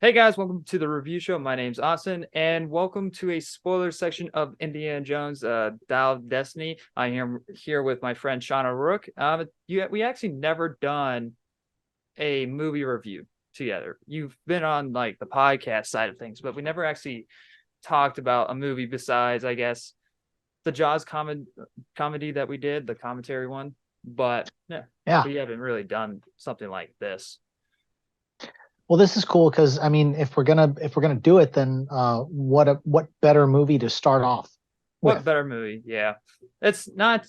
Hey guys, welcome to the review show. My name's Austin, and welcome to a spoiler section of Indiana Jones, Dial of Destiny. I am here with my friend Shaun Rook. We actually never done a movie review together. You've been on like the podcast side of things, but we never actually talked about a movie besides, I guess, the Jaws comedy that we did, the commentary one. But yeah, Yeah. we haven't really done something like this. Well, this is cool because I mean, if we're gonna do it, then what better movie to start off What with? better movie? Yeah. It's not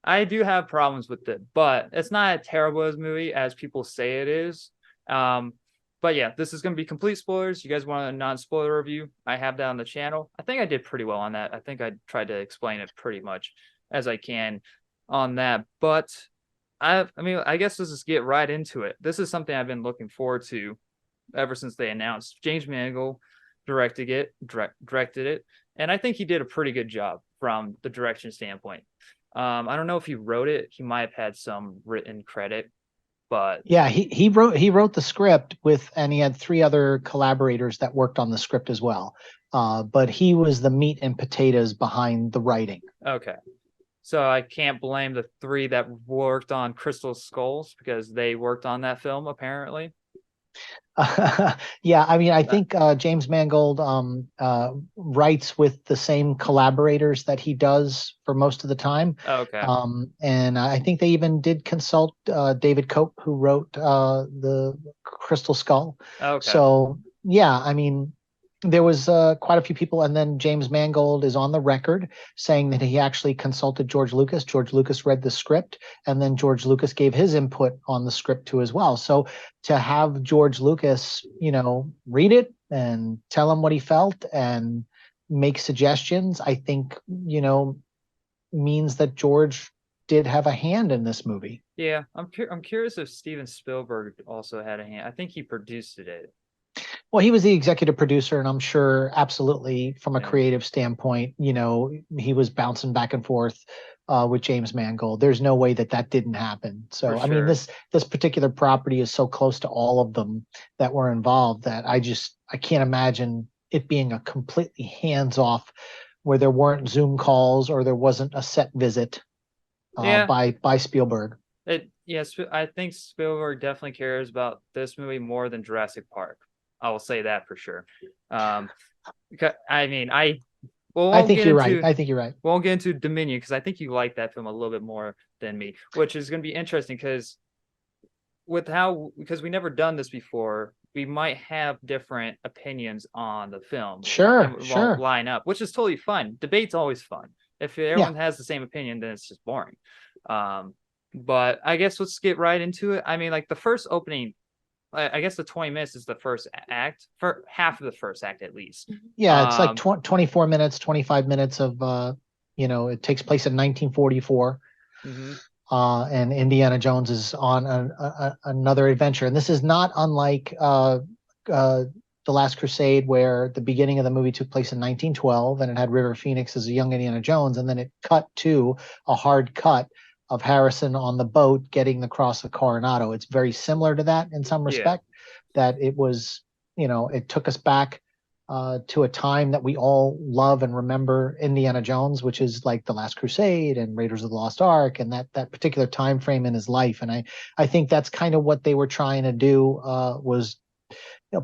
I do have problems with it, but it's not as terrible as movie as people say it is. Um, but yeah, this is gonna be complete spoilers. You guys want a non-spoiler review? I have that on the channel. I think I did pretty well on that. I think I tried to explain it pretty much as I can on that. But I mean, I guess let's just get right into it. This is something I've been looking forward to ever since they announced. James Mangold directed it, and I think he did a pretty good job from the direction standpoint. I don't know if he wrote it; he might have had some written credit, but Yeah, he wrote the script with, and he had three other collaborators that worked on the script as well. But he was the meat and potatoes behind the writing. okay. So I can't blame the three that worked on Crystal Skulls because they worked on that film apparently. Yeah, I mean, I Uh, think James Mangold writes with the same collaborators that he does for most of the time. okay, And I think they even did consult David Cope, who wrote the Crystal Skull. okay, So, yeah, I mean, there was quite a few people, and then James Mangold is on the record saying that he actually consulted George Lucas. George Lucas read the script, and then George Lucas gave his input on the script too as well. So to have George Lucas, read it and tell him what he felt and make suggestions, I think, means that George did have a hand in this movie. yeah. I'm curious if Steven Spielberg also had a hand. I think he produced it. Well, he was the executive producer, and I'm sure absolutely from a Yeah, creative standpoint, he was bouncing back and forth with James Mangold. There's no way that that didn't happen. for So, I mean, sure. this particular property is so close to all of them that were involved that I can't imagine it being a completely hands off where there weren't Zoom calls or there wasn't a set visit Yeah, by Spielberg. yes, I think Spielberg definitely cares about this movie more than Jurassic Park. I will say that for sure. Um, because I mean, I well, I think you're right. I think you're right. won't get into Dominion because I think you like that film a little bit more than me, which is going to be interesting because we never done this before, we might have different opinions on the film and Sure, we won't sure. line up, which is totally fun. Debate's always fun. If Yeah. everyone has the same opinion, then it's just boring. Um, but I guess let's get right into it. I mean, like the first opening, I guess the 20 minutes is the first act, for half of the first act at least. Yeah, it's like Um, 24 minutes, 25 minutes of it takes place in 1944. mhm. And Indiana Jones is on another adventure. And this is not unlike uh, The Last Crusade, where the beginning of the movie took place in 1912 and it had River Phoenix as a young Indiana Jones. And then it cut to a hard cut of Harrison on the boat getting across the Coronado. It's very similar to that in some Yeah, respect, that it was, it took us back to a time that we all love and remember Indiana Jones, which is like The Last Crusade and Raiders of the Lost Ark, and that particular time frame in his life. And I think that's kind of what they were trying to do, was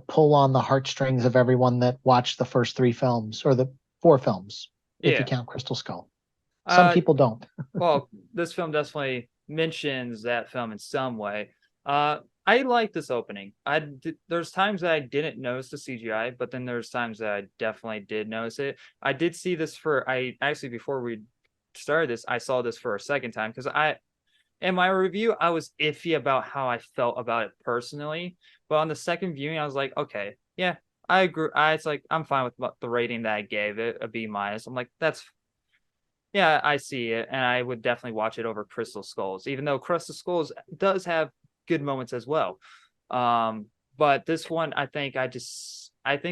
pull on the heartstrings of everyone that watched the first three films or the four films, if you yeah. count Crystal Skull. Some Uh, people don't. well, this film definitely mentions that film in some way. I like this opening. There's times that I didn't notice the CGI, but then there's times that I definitely did notice it. I did see this for I actually before we started this, I saw this for a second time because I in my review I was iffy about how I felt about it personally, but on the second viewing I was like, okay, yeah, I agree. It's like I'm fine with the rating that I gave it, a B minus. I'm like, that's yeah, I see it, and I would definitely watch it over Crystal Skulls, even though Crystal Skulls does have good moments as well. But this one, I think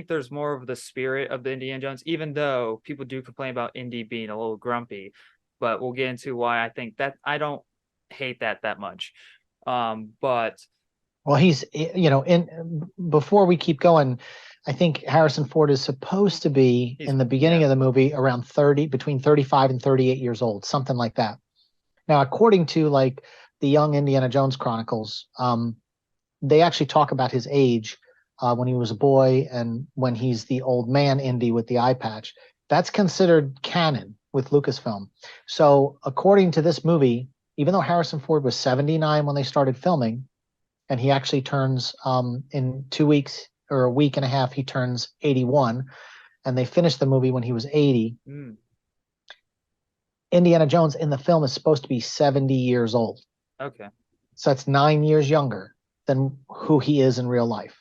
there's more of the spirit of the Indiana Jones, even though people do complain about Indy being a little grumpy. But we'll get into why I think that I don't hate that much. But Well, he's, in before we keep going, I think Harrison Ford is supposed to be He's in the beginning yeah. of the movie around 30, between 35 and 38 years old, something like that. Now, according to like the Young Indiana Jones Chronicles, they actually talk about his age when he was a boy and when he's the old man Indy with the eye patch. That's considered canon with Lucasfilm. So, according to this movie, even though Harrison Ford was 79 when they started filming, and he actually turns in 2 weeks or a week and a half, he turns 81, and they finished the movie when he was 80. Mm, Indiana Jones in the film is supposed to be 70 years old. okay. So that's 9 years younger than who he is in real life.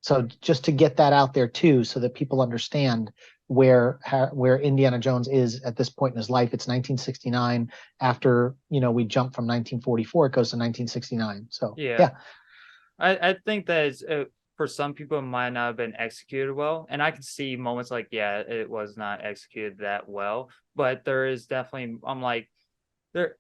So just to get that out there too, so that people understand where Indiana Jones is at this point in his life. It's 1969. After we jump from 1944, it goes to 1969. So Yeah. yeah, I think that it's, for some people it might not have been executed well, and I can see moments like yeah, it was not executed that well, but there is definitely I'm like there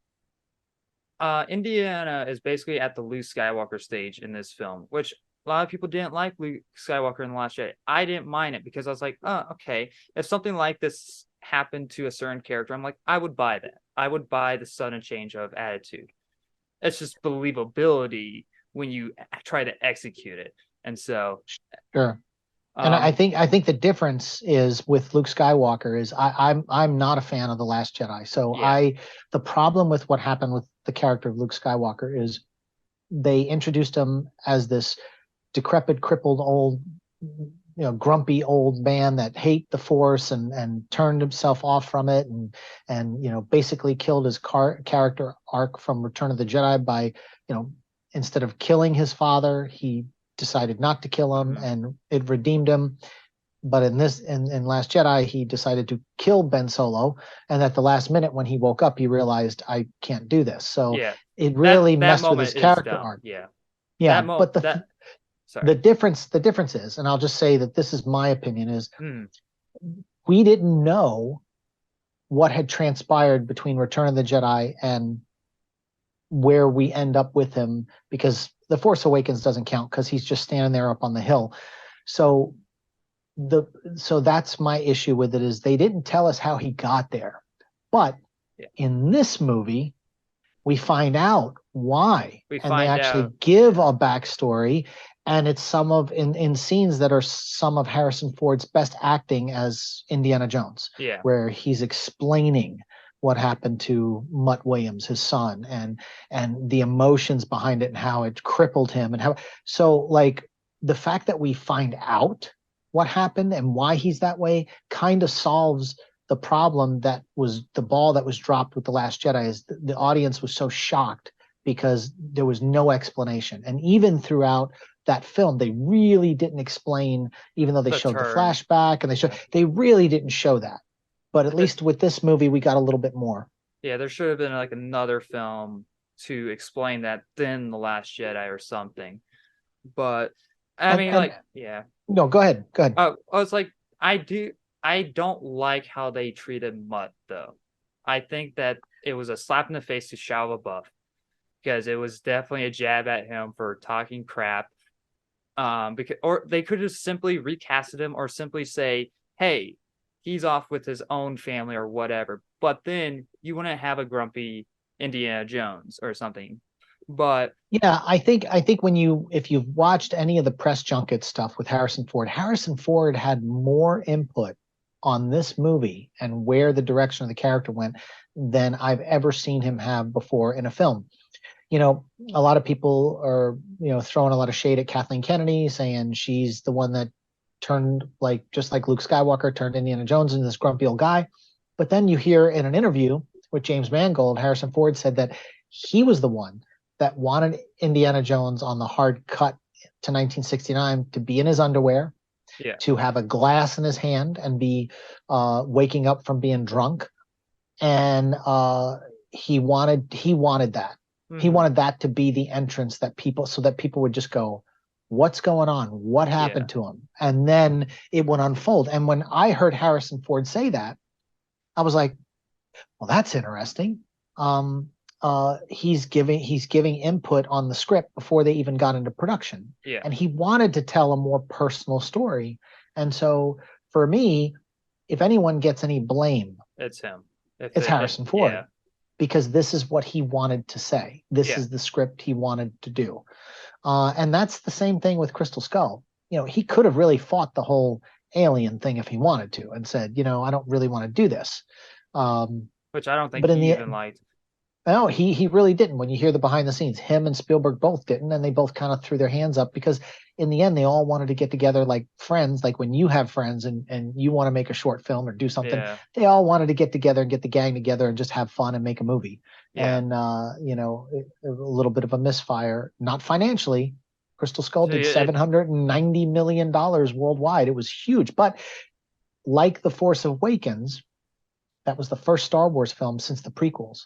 Indiana is basically at the Luke Skywalker stage in this film, which a lot of people didn't like Luke Skywalker in the Last Jedi. I didn't mind it because I was like, oh, okay. If something like this happened to a certain character, I'm like, I would buy that. I would buy the sudden change of attitude. It's just believability when you try to execute it. And so, sure. And I um, think I think the difference is with Luke Skywalker is I'm not a fan of The Last Jedi. So yeah, the problem with what happened with the character of Luke Skywalker is they introduced him as this decrepit, crippled old, grumpy old man that hate the Force and turned himself off from it and basically killed his character arc from Return of the Jedi by instead of killing his father, he decided not to kill him, mm-hmm. and it redeemed him. But in Last Jedi, he decided to kill Ben Solo, and at the last minute when he woke up, he realized I can't do this. So Yeah, it that really that messed with his moment is character dumb. arc. Yeah, Yeah, but that the sorry. difference is, and I'll just say that this is my opinion, is Mm, we didn't know what had transpired between Return of the Jedi and where we end up with him, because The Force Awakens doesn't count because he's just standing there up on the hill. So the so that's my issue with it, is they didn't tell us how he got there. But yeah, in this movie, we find out why, we and they find actually out. give Yeah, a backstory, and it's some of in scenes that are some of Harrison Ford's best acting as Indiana Jones, yeah. where he's explaining what happened to Mutt Williams, his son, and the emotions behind it and how it crippled him, and how so like the fact that we find out what happened and why he's that way kind of solves the problem that was the ball that was dropped with The Last Jedi. Is the audience was so shocked because there was no explanation. And even throughout that film, they really didn't explain, even though they The showed the turn. flashback and Yeah, they really didn't show that. But at the, least with this movie, we got a little bit more. yeah. There should have been like another film to explain that than the Last Jedi or something. But I mean, And like, yeah. no, go ahead. Go ahead. I was like, I do. I don't like how they treated Mutt though. I think that it was a slap in the face to Shia LaBeouf because it was definitely a jab at him for talking crap. Because or they could have simply recasted him or simply say, "Hey, he's off with his own family or whatever." But then you wouldn't have a grumpy Indiana Jones or something. But Yeah, I think if you've watched any of the press junket stuff with Harrison Ford had more input on this movie and where the direction of the character went than I've ever seen him have before in a film. You know, a lot of people are, throwing a lot of shade at Kathleen Kennedy, saying she's the one that turned, like, just like Luke Skywalker turned Indiana Jones into this grumpy old guy. But then you hear in an interview with James Mangold, Harrison Ford said that he was the one that wanted Indiana Jones on the hard cut to 1969 to be in his underwear, yeah, to have a glass in his hand and be waking up from being drunk, and he wanted that. He mm-hmm. wanted that to be the entrance that so that people would just go, "What's going on? What Yeah, happened to him?" And then it would unfold. And when I heard Harrison Ford say that, I was like, "Well, that's interesting." he's giving input on the script before they even got into production, Yeah, and he wanted to tell a more personal story. And so for me, if anyone gets any blame, it's him. If it's it Harrison yeah, Ford, because this is what he wanted to say. This yeah, is the script he wanted to do. And that's the same thing with Crystal Skull. He could have really fought the whole alien thing if he wanted to and said, I don't really want to do this. Um, which I don't think but in he the even liked. No, he really didn't. When you hear the behind the scenes, him and Spielberg both didn't, and they both kind of threw their hands up because in the end they all wanted to get together like friends, like when you have friends and you want to make a short film or do something, Yeah, they all wanted to get together and get the gang together and just have fun and make a movie. yeah. And a little bit of a misfire, not financially. Crystal Skull So did it, $790 million worldwide. It was huge, but like The Force Awakens, that was the first Star Wars film since the prequels.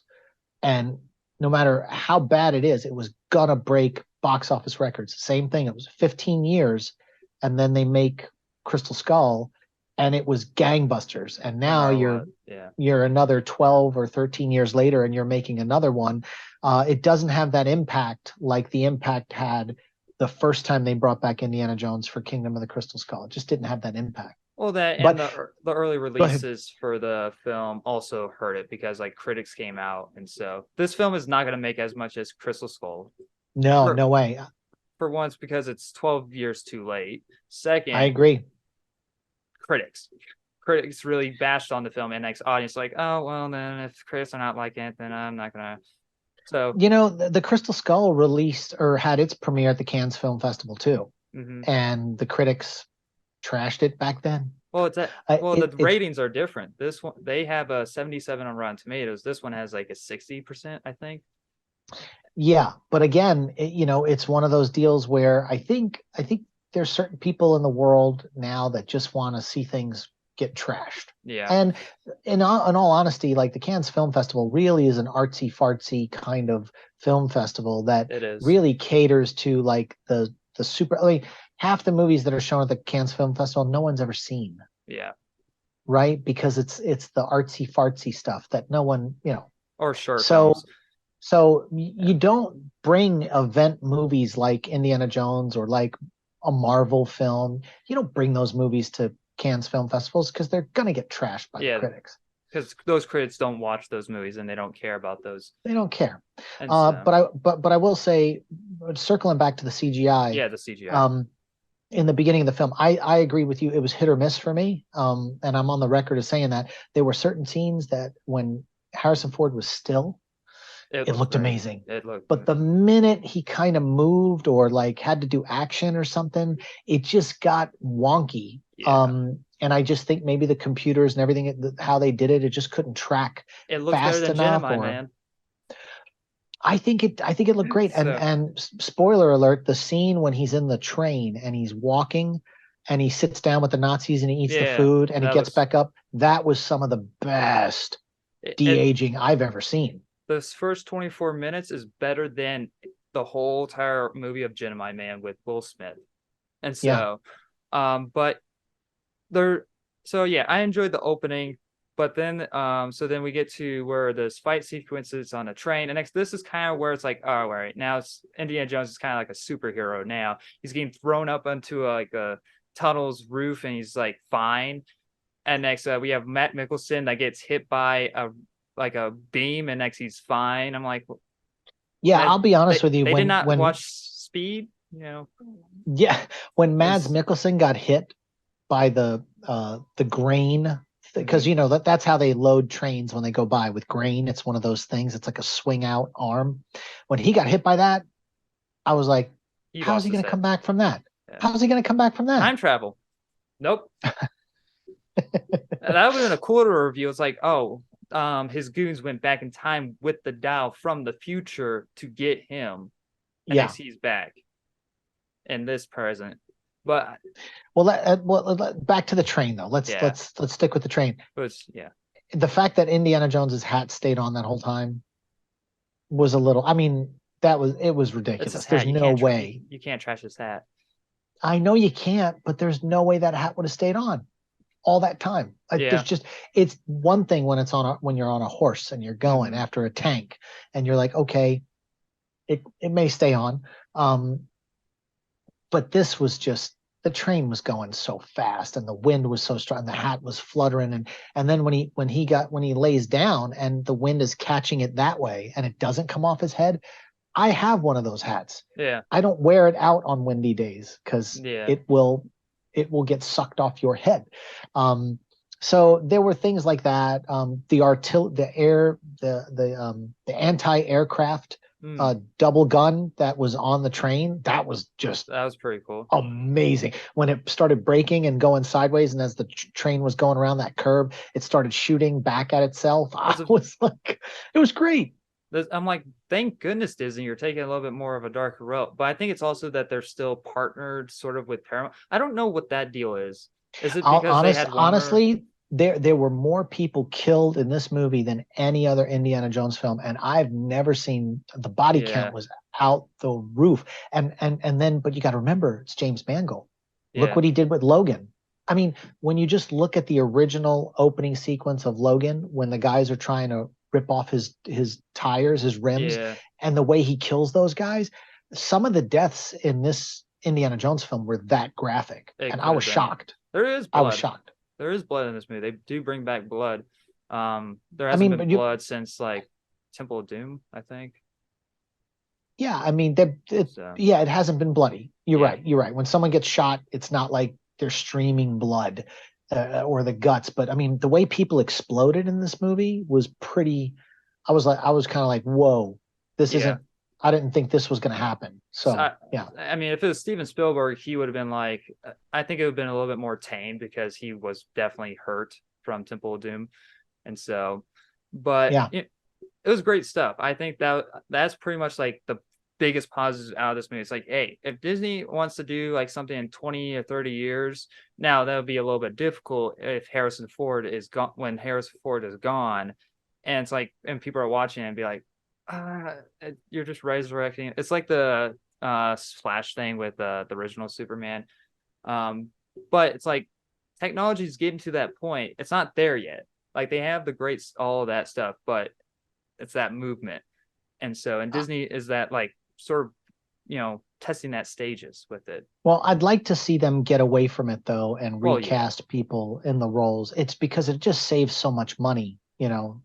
And no matter how bad it is, it was gonna break box office records. Same thing. It was 15 years, and then they make Crystal Skull, and it was gangbusters. And no now matter you're what, yeah. you're another 12 or 13 years later, and you're making another one. It doesn't have that impact like the impact had the first time they brought back Indiana Jones for Kingdom of the Crystal Skull. It just didn't have that impact. Well, that and But the early go ahead. releases for the film also hurt it because like critics came out, and so this film is not going to make as much as Crystal Skull. No, For no way. for once, because it's 12 years too late. I Second, agree. critics. Critics really bashed on the film, and next audience like, oh well, then if critics are not liking it, then I'm not gonna. So, The Crystal Skull released or had its premiere at the Cannes Film Festival too, mhm. and the critics trashed it back then. Well, the It's ratings are different. This one they have a 77 on Rotten Tomatoes. This one has like a 60%, I think. Yeah, but again, it's one of those deals where I think there's certain people in the world now that just want to see things get trashed. Yeah, And in all honesty, like the Cannes Film Festival really is an artsy fartsy kind of film festival that it is. really caters to like the super. I mean, half the movies that are shown at the Cannes Film Festival, no one's ever seen, Yeah, right? Because it's the artsy fartsy stuff that no one. or short So films. so Yeah, you don't bring event movies like Indiana Jones or like a Marvel film. You don't bring those movies to Cannes Film Festivals because they're gonna get trashed by the yeah, critics. because those critics don't watch those movies and they don't care about those. They don't care. And But I will say, circling back to the CGI, yeah, the CGI. um, in the beginning of the film, I agree with you. It was hit or miss for me. And I'm on the record as saying that there were certain scenes that when Harrison Ford was still, It it looked looked great. amazing. It looked But the minute he kind of moved or like had to do action or something, it just got wonky. yeah. And I just think maybe the computers and everything, how they did it, it just couldn't track It looks better fast than enough. Genemai, Or man. I think it looked great. And So and spoiler alert, the scene when he's in the train and he's walking and he sits down with the Nazis and he eats the yeah, food and he that gets looks back up, that was some of the best it. de-aging I've ever seen. This first 24 minutes is better than the whole entire movie of Genemai Man with Will Smith. And Yeah. so, but there, so yeah, I enjoyed the opening, but then, so then we get to where this fight sequences on a train, and next, this is kind of where it's like, oh, all right, now it's Indiana Jones is kind of like a superhero now. He's getting thrown up onto like a tunnel's roof, and he's like fine. And next, we have Matt Mikkelsen that gets hit by a beam, and next he's fine. I'm like, Yeah, that I'll be honest with you. they did When not when watch Speed, you know, Yeah, when Mads is Mikkelsen got hit by the grain, because mhm. that's how they load trains when they go by with grain. It's one of those things. It's like a swing out arm. When he got hit by that, I was like, He how is lost he his going to head. come back from that? Yeah. How is he going to come back from that? Time travel. Nope. That would have been a cooler review. It's like, oh, his goons went back in time with the dial from the future to get him, and Yeah. next he's back in this present. But Back to the train though. Let's yeah, let's let's stick with the train. yeah, The fact that Indiana Jones's hat stayed on that whole time was a little. I mean, it was it's his ridiculous. There's hat. You no can't way. you can't trash his hat. I know you can't, but there's no way that hat would have stayed on. all that time. There's Yeah. just, it's one thing when when you're on a horse and you're going Hmm. after a tank and you're like, okay, it may stay on. Um, but this was just, the train was going so fast and the wind was so strong and the hat was fluttering, and then when he lays down and the wind is catching it that way and it doesn't come off his head. I have one of those hats. Yeah. I don't wear it out on windy days because Yeah. it will get sucked off your head. Um, so there were things like that. The anti-aircraft Mm, double gun that was on the train, that was just that was pretty cool. amazing. When it started braking and going sideways, and as the train was going around that curve, it started shooting back at itself. I That's a was like, it was great. I'm like, thank goodness, Disney, you're taking a little bit more of a darker route. But I think it's also that they're still partnered sort of with Paramount. I don't know what that deal is. Is it because they had Warner? Honestly, there were more people killed in this movie than any other Indiana Jones film, and I've never seen, the body count Yeah, was out the roof. And then, but you got to remember, it's James Mangold. Look yeah, what he did with Logan. I mean, when you just look at the original opening sequence of Logan, when the guys are trying to rip off his tires, his rims, yeah. and the way he kills those guys, some of the deaths in this Indiana Jones film were that graphic, It and I could was have been. shocked. There is I was blood. shocked. There is blood in this movie. They do bring back blood. There I hasn't mean, been but you, blood since like Temple of Doom, I think. yeah, I mean, So yeah, it hasn't been bloody. You're yeah, right. You're right. When someone gets shot, it's not like they're streaming blood or the guts. But I mean, the way people exploded in this movie was pretty. I was kind of like, whoa, this yeah. isn't. I didn't think this was going to happen. So So yeah, I mean, if it was Steven Spielberg, he would have been like, I think it would have been a little bit more tame because he was definitely hurt from Temple of Doom, and so, but yeah. it was great stuff. I think that's pretty much like the biggest positives out of this movie. It's like, hey, if Disney wants to do like something in 20 or 30 years, now that would be a little bit difficult if Harrison Ford is gone when Harrison Ford is gone. And it's like, and people are watching it and be like, you're just resurrecting. It's like the Flash thing with the original Superman. Um, but it's like technology is getting to that point. It's not there yet. Like they have the great all of that stuff, but it's that movement. And so, and Disney is that like sort of, testing that stages with it. Well, I'd like to see them get away from it though and Well, yeah, recast people in the roles. It's because it just saves so much money,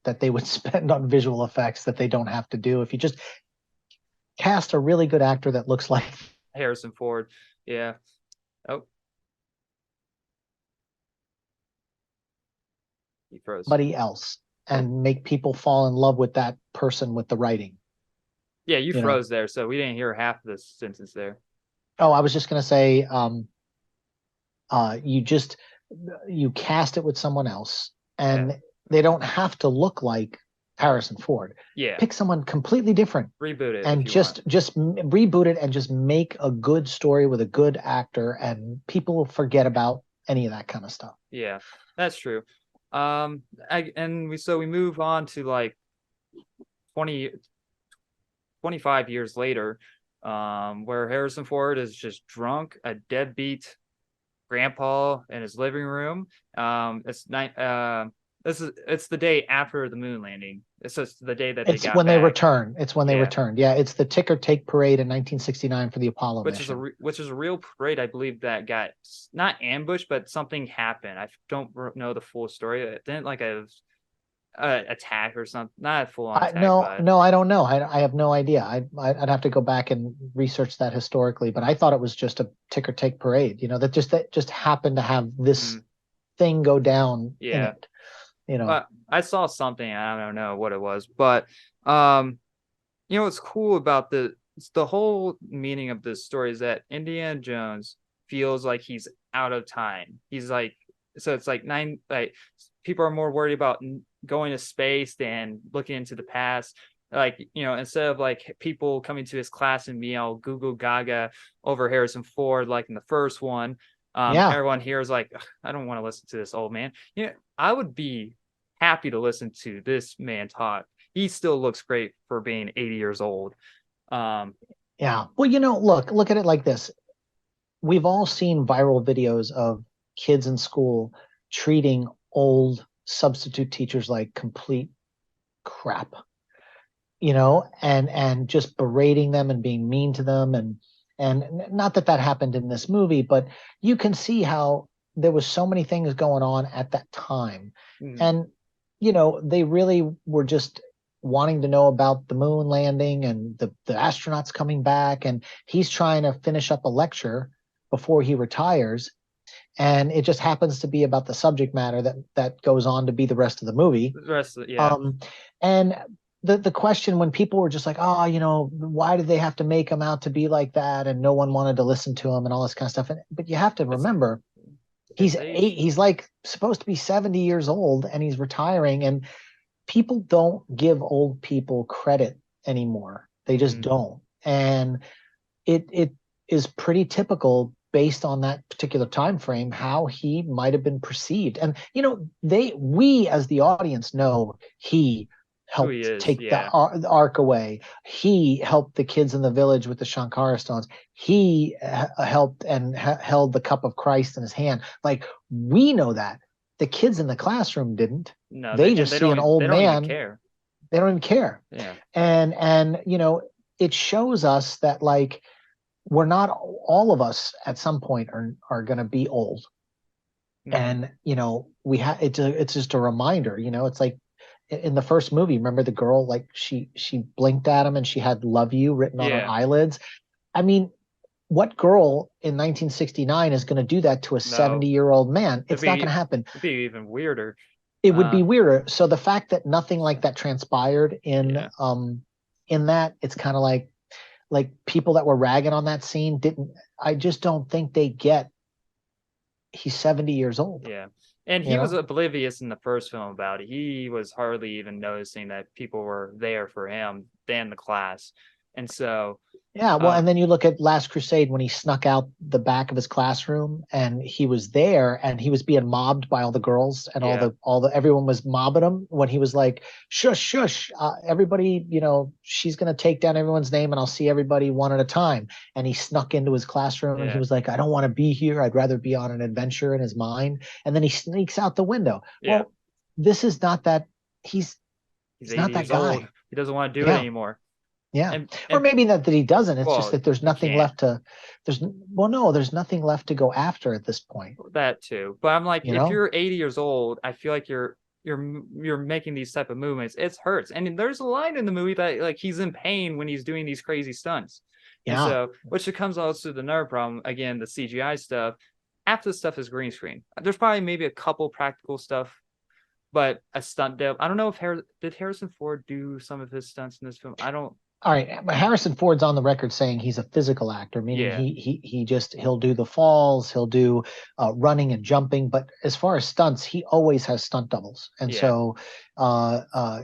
that they would spend on visual effects that they don't have to do. If you just cast a really good actor that looks like Harrison Ford. Yeah. Oh, he froze. somebody else Oh, and make people fall in love with that person with the writing, yeah, you you know. froze there, so we didn't hear half of this sentence there. Oh, I was just gonna say, you just you cast it with someone else, Yeah, and they don't have to look like Harrison Ford. yeah. Pick someone completely different Reboot it if and you want. just reboot it and just make a good story with a good actor, and people will forget about any of that kind of stuff. Yeah, that's true. We move on to like 20, 25 years later, where Harrison Ford is just drunk, a deadbeat grandpa in his living room. It's night. It's the day after the moon landing. It's just the day that they It's got when they back. return. It's when they Yeah, return. Yeah, it's the ticker tape parade in 1969 for the Apollo mission. which is a real parade. I believe that got not ambushed, but something happened. I don't know the full story. It didn't like a attack or something. Not a full on attack, No, but no, I don't know. I have no idea. I'd have to go back and research that historically, but I thought it was just a ticker tape parade. That just happened to have this mm, thing go down in yeah. it. You know, But I saw something. I don't know what it was, but um, what's cool about the whole meaning of this story is that Indiana Jones feels like he's out of time. He's like, so it's like like people are more worried about going to space than looking into the past. Like, instead of like people coming to his class and being all goo goo gaga over Harrison Ford, like in the first one, yeah. everyone here is like, I don't want to listen to this old man. I would be happy to listen to this man talk. He still looks great for being 80 years old. Um, Yeah. Well, look at it like this. We've all seen viral videos of kids in school treating old substitute teachers like complete crap, and just berating them and being mean to them. And not that that happened in this movie, but you can see how there was so many things going on at that time. Mhm. And, they really were just wanting to know about the moon landing and the astronauts coming back. And he's trying to finish up a lecture before he retires. And it just happens to be about the subject matter that goes on to be the rest of the movie. The rest of yeah. And the question when people were just like, oh, why did they have to make him out to be like that? And no one wanted to listen to him and all this kind of stuff. But you have to remember, he's age. he's like supposed to be 70 years old and he's retiring, and people don't give old people credit anymore. They just don't. And it is pretty typical based on that particular time frame how he might have been perceived. And we as the audience know he Who he helped is, take the yeah. ark away. He helped the kids in the village with the Shankara stones. He helped and held the cup of Christ in his hand. Like, we know that. The kids in the classroom didn't. No, They just see an old they don't even man. care. They don't even care. Yeah. And it shows us that, like, we're not, all of us at some point are going to be old. And we have it's just a reminder. It's like in the first movie, remember the girl, like she blinked at him and she had "love you" written on her Yeah. eyelids. I mean, what girl in 1969 is going to do that to a No. 70-year-old man? It's not going to happen. It'd be even weirder. It would be weirder. So the fact that nothing like that transpired in that, it's kind of like people that were ragging on that scene didn't. I just don't think they get he's 70 years old. Yeah. And he was oblivious in the first film about it. He was hardly even noticing that people were there for him than the class. And so yeah, well, and then you look at Last Crusade when he snuck out the back of his classroom and he was there and he was being mobbed by all the girls and all the everyone was mobbing him when he was like, shush, shush, everybody, she's going to take down everyone's name and I'll see everybody one at a time. And he snuck into his classroom and he was like, I don't want to be here. I'd rather be on an adventure in his mind. And then he sneaks out the window. Yeah. Well, this is not that. He's not that guy. Old. He doesn't want to do it anymore. Yeah. Or maybe not that he doesn't. It's just that there's nothing left to, there's nothing left to go after at this point. That too. But I'm like, if you're 80 years old, I feel like you're making these type of movements. It hurts. And there's a line in the movie that like he's in pain when he's doing these crazy stunts. Yeah. And so, which it comes also to another problem, again, the CGI stuff. Half the stuff is green screen. There's probably maybe a couple practical stuff, but a stunt dev. I don't know if did Harrison Ford do some of his stunts in this film? I don't. All right, but Harrison Ford's on the record saying he's a physical actor, meaning he'll do the falls, he'll do running and jumping, but as far as stunts, he always has stunt doubles, and so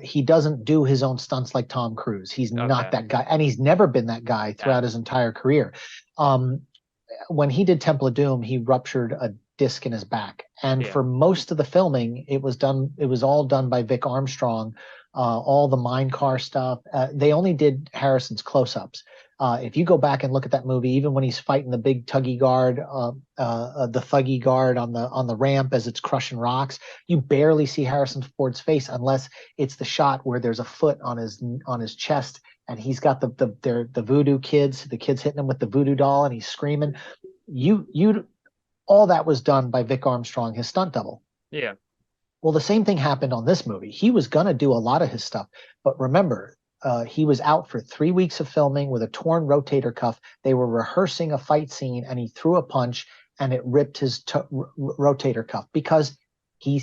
he doesn't do his own stunts like Tom Cruise. He's not that guy, and he's never been that guy throughout his entire career. When he did Temple of Doom, he ruptured a disc in his back, and for most of the filming, it was all done by Vic Armstrong. All the mine car stuff. They only did Harrison's close-ups. If you go back and look at that movie, even when he's fighting the big tuggy guard, the thuggy guard on the ramp as it's crushing rocks, you barely see Harrison Ford's face unless it's the shot where there's a foot on his chest and he's got the voodoo kids, the kids hitting him with the voodoo doll and he's screaming. All that was done by Vic Armstrong, his stunt double. Yeah. Well, the same thing happened on this movie. He was going to do a lot of his stuff. But remember, he was out for 3 weeks of filming with a torn rotator cuff. They were rehearsing a fight scene and he threw a punch and it ripped his rotator cuff because he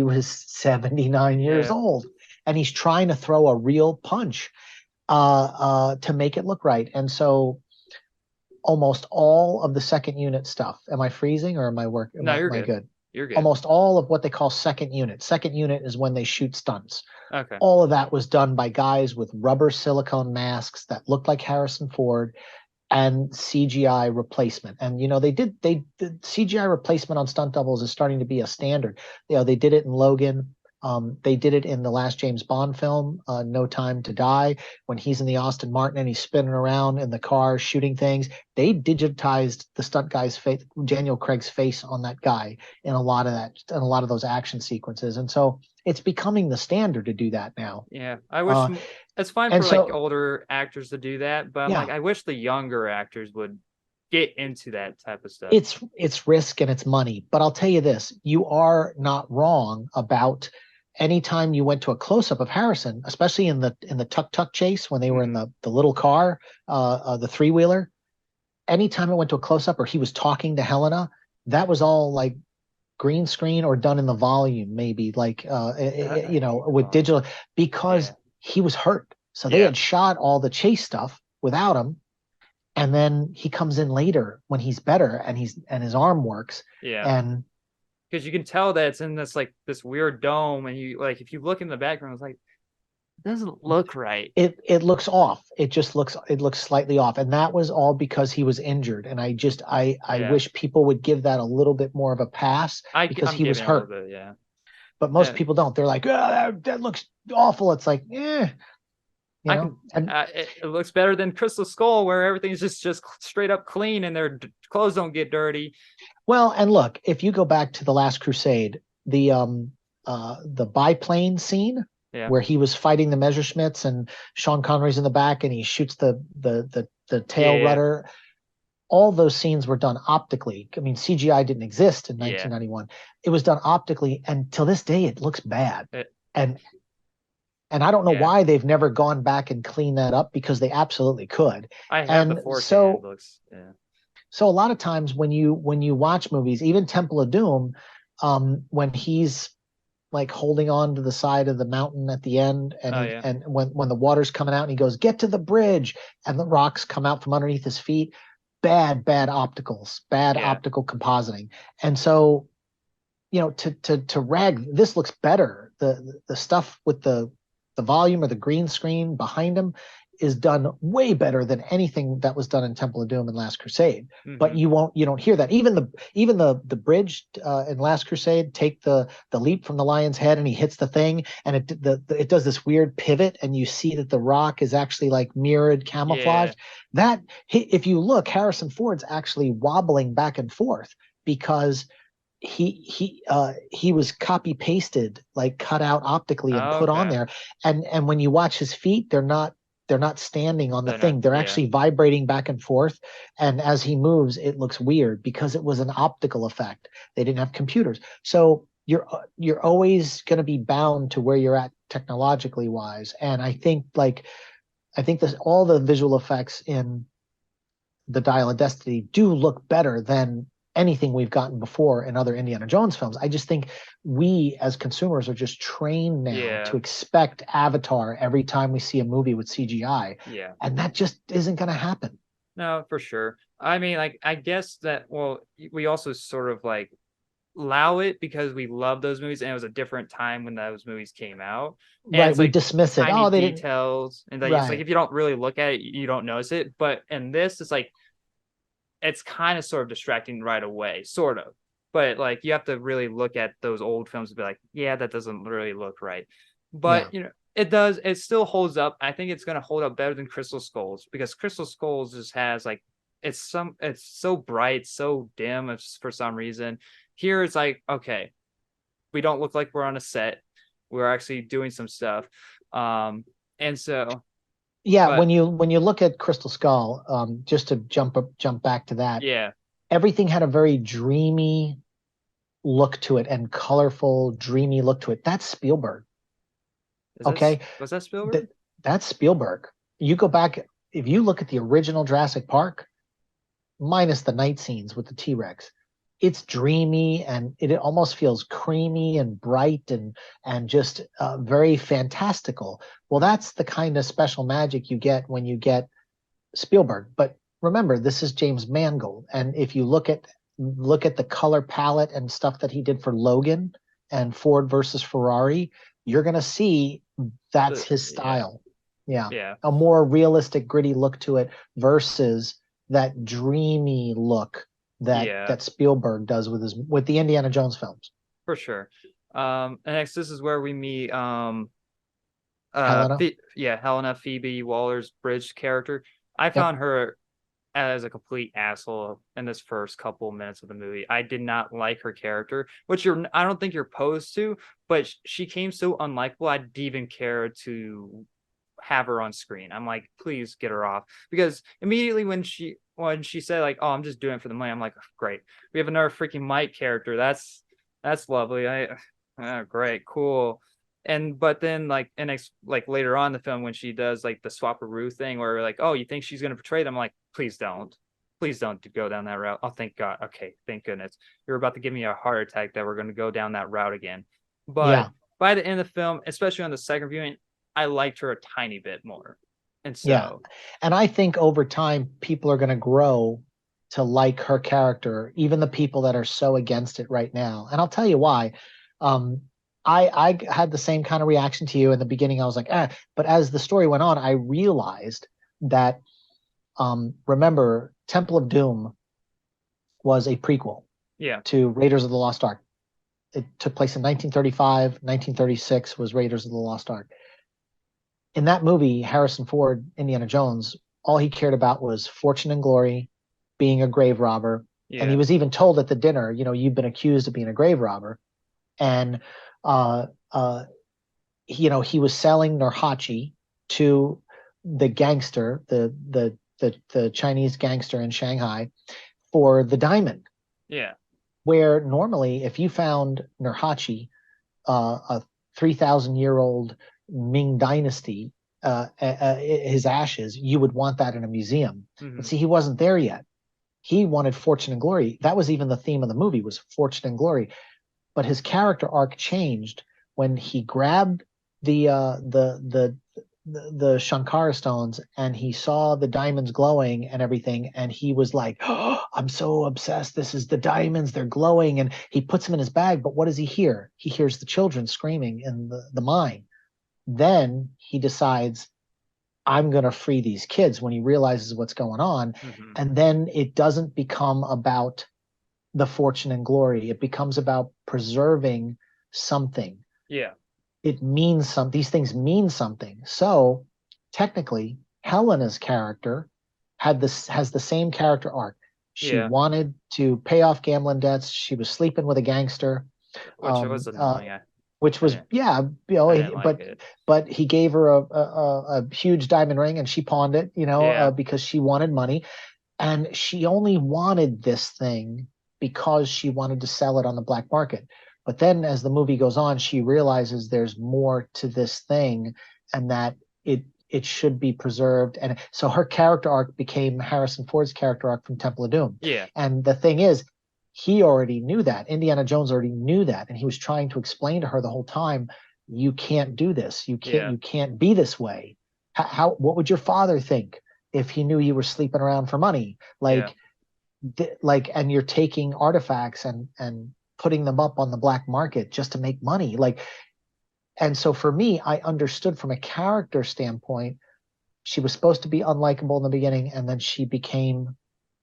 was 79 years old and he's trying to throw a real punch to make it look right. And so almost all of the second unit stuff. Am I freezing or am I working? No, you're good. You're good. Almost all of what they call second unit. Second unit is when they shoot stunts. Okay. All of that was done by guys with rubber silicone masks that looked like Harrison Ford and CGI replacement. And, they did CGI replacement on stunt doubles is starting to be a standard. They did it in Logan. They did it in the last James Bond film, No Time to Die, when he's in the Aston Martin and he's spinning around in the car shooting things. They digitized the stunt guy's face, Daniel Craig's face on that guy in a lot of those action sequences. And so it's becoming the standard to do that now. Yeah, I wish it's fine And for like so, older actors to do that, but I'm like, yeah, I wish the younger actors would get into that type of stuff. it's risk and it's money. But I'll tell you this, you are not wrong about anytime you went to a close up of Harrison, especially in the tuk tuk chase when they were in the little car, the three wheeler. Anytime it went to a close up or he was talking to Helena, that was all like green screen or done in the volume, maybe like with digital, because he was hurt. So they had shot all the chase stuff without him, and then he comes in later when he's better and his arm works. Yeah. And because you can tell that it's in this like this weird dome, and you like if you look in the background, it's like it doesn't look right. It looks off. It looks slightly off, and that was all because he was injured. And I wish people would give that a little bit more of a pass because he was hurt. Yeah, but most people don't. They're like, oh, that looks awful. It's like, it looks better than Crystal Skull, where everything's just straight up clean and their clothes don't get dirty. Well, and look, if you go back to The Last Crusade, the biplane scene where he was fighting the Messerschmitts and Sean Connery's in the back and he shoots the tail rudder. All those scenes were done optically. I mean, CGI didn't exist in 1991. It was done optically, and till this day, it looks bad. And I don't know why they've never gone back and cleaned that up, because they absolutely could. I have the 4K. It looks, So a lot of times when you watch movies, even Temple of Doom, when he's like holding on to the side of the mountain at the end, and and when the water's coming out and he goes, "Get to the bridge," and the rocks come out from underneath his feet, bad opticals, optical compositing. And so, to rag, this looks better. The stuff with the volume or the green screen behind him is done way better than anything that was done in Temple of Doom and Last Crusade. But you don't hear that. Even the bridge in Last Crusade, take the leap from the lion's head and he hits the thing, and it does this weird pivot, and you see that the rock is actually like mirrored camouflage. That, if you look, Harrison Ford's actually wobbling back and forth because he was copy pasted, like cut out optically and put on there. And when you watch his feet, they're not standing on the thing. They're actually vibrating back and forth. And as he moves, it looks weird because it was an optical effect. They didn't have computers. So you're always going to be bound to where you're at technologically wise. And I think this, all the visual effects in the Dial of Destiny do look better than anything we've gotten before in other Indiana Jones films. I just think we as consumers are just trained now to expect Avatar every time we see a movie with CGI. Yeah. And that just isn't going to happen. No, for sure. I mean, like, I guess that, well, we also sort of like allow it because we love those movies, and it was a different time when those movies came out. And right. It's We like dismiss it. tiny They details. And like, it's like, if you don't really look at it, you don't notice it. But in this, it's like, it's kind of sort of distracting right away, sort of. But like, you have to really look at those old films and be like, yeah, that doesn't really look right. But it still holds up. I think it's going to hold up better than Crystal Skulls, because Crystal Skulls just has like, it's so bright, so dim for some reason. Here it's like, okay, we don't look like we're on a set. We're actually doing some stuff. And so when you look at Crystal Skull, just to jump back to that, everything had a very dreamy look to it and colorful, dreamy look to it. That's Spielberg. Was that Spielberg? That's Spielberg. You go back, if you look at the original Jurassic Park, minus the night scenes with the T-Rex, it's dreamy and it almost feels creamy and bright and just very fantastical. Well, that's the kind of special magic you get when you get Spielberg. But remember, this is James Mangold, and if you look at the color palette and stuff that he did for Logan and Ford versus Ferrari, you're going to see that's his style. Yeah. A more realistic, gritty look to it versus that dreamy look that Spielberg does with the Indiana Jones films. For sure. And next, this is where we meet Helena. yeah, Helena, Phoebe Waller-Bridge character. I Yep. found her as a complete asshole in this first couple minutes of the movie. I did not like her character, which I don't think you're opposed to, but she came so unlikable. I didn't even care to have her on screen. I'm like, please get her off, because immediately when she said like, "Oh, I'm just doing it for the money," I'm like, great, we have another freaking Mike character. That's lovely. Great, cool. And but then like later on in the film when she does like the swap-a-roo thing where like, oh, you think she's gonna portray them, I'm like, please don't go down that route. Oh, thank God. Okay, thank goodness. You're about to give me a heart attack that we're going to go down that route again. But Yeah. by the end of the film, especially on the second viewing, I liked her a tiny bit more. And Yeah. so, And I think over time, people are going to grow to like her character, even the people that are so against it right now. And I'll tell you why. Um, I had the same kind of reaction to you in the beginning. I was like, but as the story went on, I realized that, remember, Temple of Doom was a prequel yeah, to Raiders of the Lost Ark. It took place in 1935. 1936 was Raiders of the Lost Ark. In that movie, Harrison Ford, Indiana Jones, all he cared about was fortune and glory, being a grave robber. And he yeah, was even told at the dinner, you've been accused of being a grave robber. And, uh, uh, he was selling Nurhachi to the gangster, the Chinese gangster in Shanghai for the diamond, yeah, where normally if you found Nurhachi, a 3,000-year-old Ming dynasty, his ashes, you would want that in a museum. But mm-hmm, see, he wasn't there yet. He wanted fortune and glory. That was even the theme of the movie, was fortune and glory. But his character arc changed when he grabbed the uh, the Shankara stones and he saw the diamonds glowing and everything, and he was like, oh, I'm so obsessed, this is the diamonds, they're glowing, and he puts them in his bag. But what does he hear? He hears the children screaming in the mine. Then he decides, I'm going to free these kids, when he realizes what's going on. mm-hmm, And then it doesn't become about the fortune and glory, it becomes about preserving something. yeah, It means some These things mean something. So technically, Helena's character has the same character arc. She yeah, wanted to pay off gambling debts. She was sleeping with a gangster, which was annoying. which I was, didn't, yeah, I didn't like but it. he gave her a huge diamond ring and she pawned it, Yeah, because she wanted money, and she only wanted this thing because she wanted to sell it on the black market. But then as the movie goes on, she realizes there's more to this thing, and that it should be preserved. And so her character arc became Harrison Ford's character arc from Temple of Doom. yeah, And the thing is, he already knew that. Indiana Jones already knew that, and he was trying to explain to her the whole time, you can't do this. yeah, You can't be this way. What would your father think if he knew you were sleeping around for money? yeah, And you're taking artifacts and putting them up on the black market just to make money. And so for me, I understood from a character standpoint, she was supposed to be unlikable in the beginning, and then she became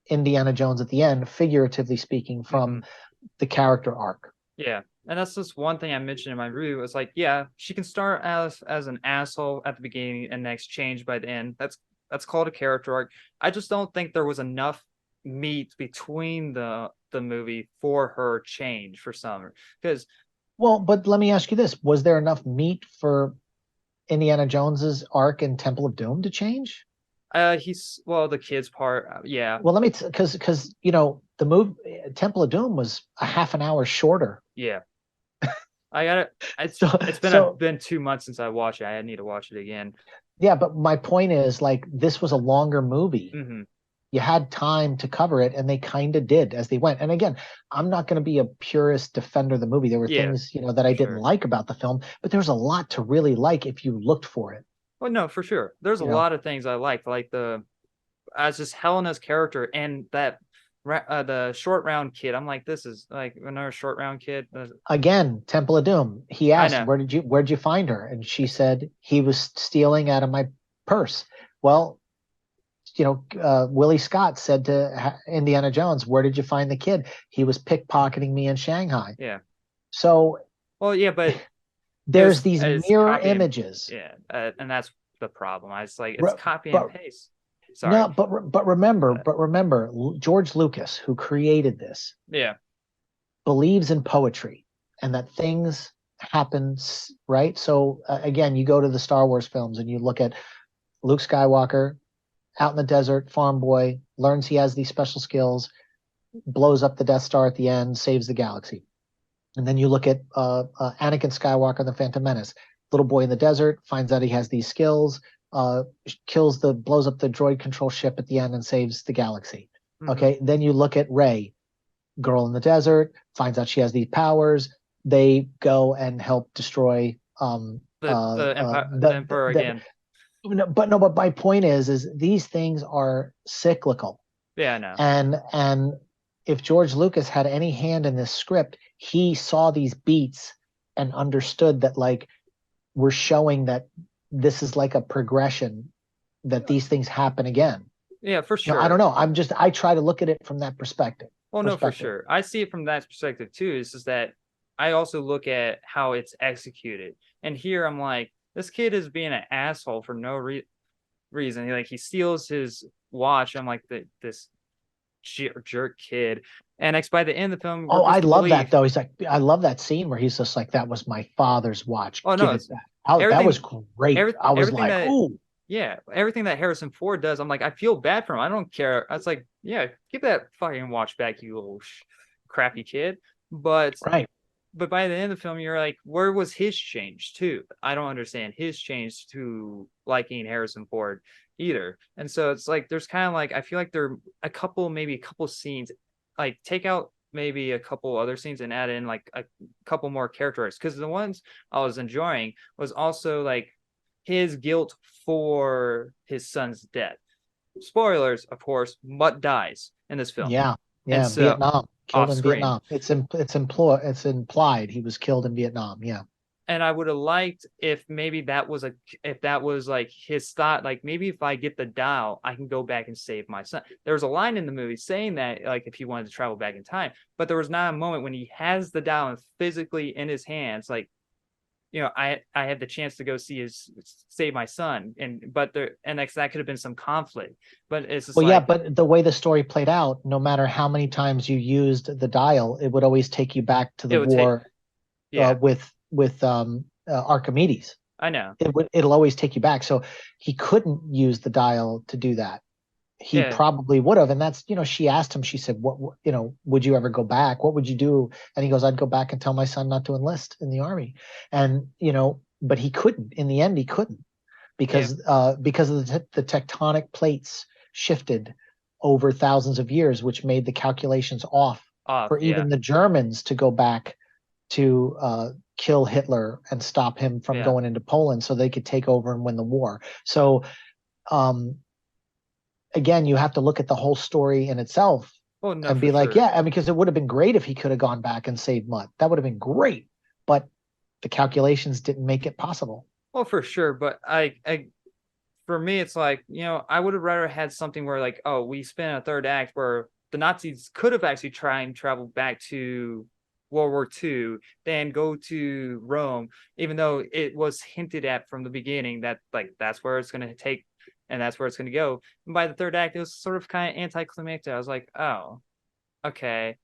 Indiana Jones at the end, figuratively speaking, mm-hmm, from the character arc. yeah. And that's just one thing I mentioned in my review. It's like, yeah, she can start as an asshole at the beginning and next change by the end. That's called a character arc. I just don't think there was enough meat between the movie for her change for some, because Well, but let me ask you this: was there enough meat for Indiana Jones's arc in Temple of Doom to change? he's, well, the kids part, yeah, Well, let me, because the move Temple of Doom was a half an hour shorter. yeah. I got it. So It's so been 2 months since I watched it. I need to watch it again. yeah, but my point is, like, this was a longer movie. Hmm. You had time to cover it, and they kind of did as they went. And again, I'm not going to be a purist defender of the movie. There were Yeah, things, that I for didn't sure. like about the film, but there's a lot to really like if you looked for it. Well, no, for sure. There's a You know, lot of things I liked, like the as just Helena's character and that the short round kid. I'm like, this is like another short round kid. Again, Temple of Doom. He I asked, know. where'd you find her? And she said, he was stealing out of my purse. Well, Willie Scott said to Indiana Jones, where did you find the kid? He was pickpocketing me in Shanghai. Yeah, So Well, yeah, but There's these it's mirror copy and images. yeah, and that's the problem. I was like, it's Re- copy and But paste. Sorry, no, remember, but George Lucas, who created this, yeah, believes in poetry and that things happen, right? So again, you go to the Star Wars films and you look at Luke Skywalker out in the desert, farm boy, learns he has these special skills, blows up the Death Star at the end, saves the galaxy. And then you look at Anakin Skywalker, the Phantom Menace, little boy in the desert, finds out he has these skills, blows up the droid control ship at the end and saves the galaxy. mm-hmm. Okay, then you look at Rey, girl in the desert, finds out she has these powers. They go and help destroy The Emperor again. but my point is these things are cyclical. Yeah, I know. And if George Lucas had any hand in this script, he saw these beats and understood that like we're showing that this is like a progression, that these things happen again. Yeah, for I don't sure. know. I try to look at it from that perspective. Well, no, for sure. I see it from that perspective too. It's just that I also look at how it's executed. And here I'm like, this kid is being an asshole for no reason. He steals his watch. I'm like, this jerk kid. And by the end of the film, we're Oh, I supposed to love believe. that though. He's like, I love that scene where he's just like, that was my father's watch. Oh no, Give it it's back. That was great. I was everything like, that ooh, yeah, everything that Harrison Ford does, I'm like, I feel bad for him. I don't care. I was like, yeah, give that fucking watch back, you little crappy kid. But right. but by the end of the film, you're like, where was his change too? I don't understand his change to liking Harrison Ford either. And so it's like there's kind of like I feel like there are maybe a couple scenes, like take out maybe a couple other scenes and add in like a couple more characters, because the ones I was enjoying was also like his guilt for his son's death. Spoilers, of course, Mutt dies in this film. Yeah. And Yeah. so Vietnam. Killed off in screen. Vietnam. It's implied he was killed in Vietnam. Yeah. And I would have liked if maybe if that was like his thought, like maybe if I get the dial, I can go back and save my son. There was a line in the movie saying that like if he wanted to travel back in time, but there was not a moment when he has the dial and physically in his hands, like I had the chance to go save my son, and that could have been some conflict, but it's just Well, yeah, like but the way the story played out, no matter how many times you used the dial, it would always take you back to the it would take. war Yeah, with Archimedes. I know. It'll always take you back. So he couldn't use the dial to do that. He Yeah, probably would have. And that's, she asked him, she said, would you ever go back? What would you do? And he goes, I'd go back and tell my son not to enlist in the army. And, but he couldn't. In the end, he couldn't yeah, because of the tectonic plates shifted over thousands of years, which made the calculations off off. for Yeah, even the Germans to go back to kill Hitler and stop him from yeah. going into Poland so they could take over and win the war. So um, again, you have to look at the whole story in itself Oh no, and for be like, sure. yeah, because it would have been great if he could have gone back and saved Mutt. That would have been great, but the calculations didn't make it possible. Well, for sure. But for me, it's like, I would have rather had something where like, oh, we spent a third act where the Nazis could have actually tried and traveled back to World War II, then go to Rome, even though it was hinted at from the beginning that like that's where it's going to take and that's where it's going to go. And by the third act, it was sort of kind of anticlimactic. I was like, oh, okay.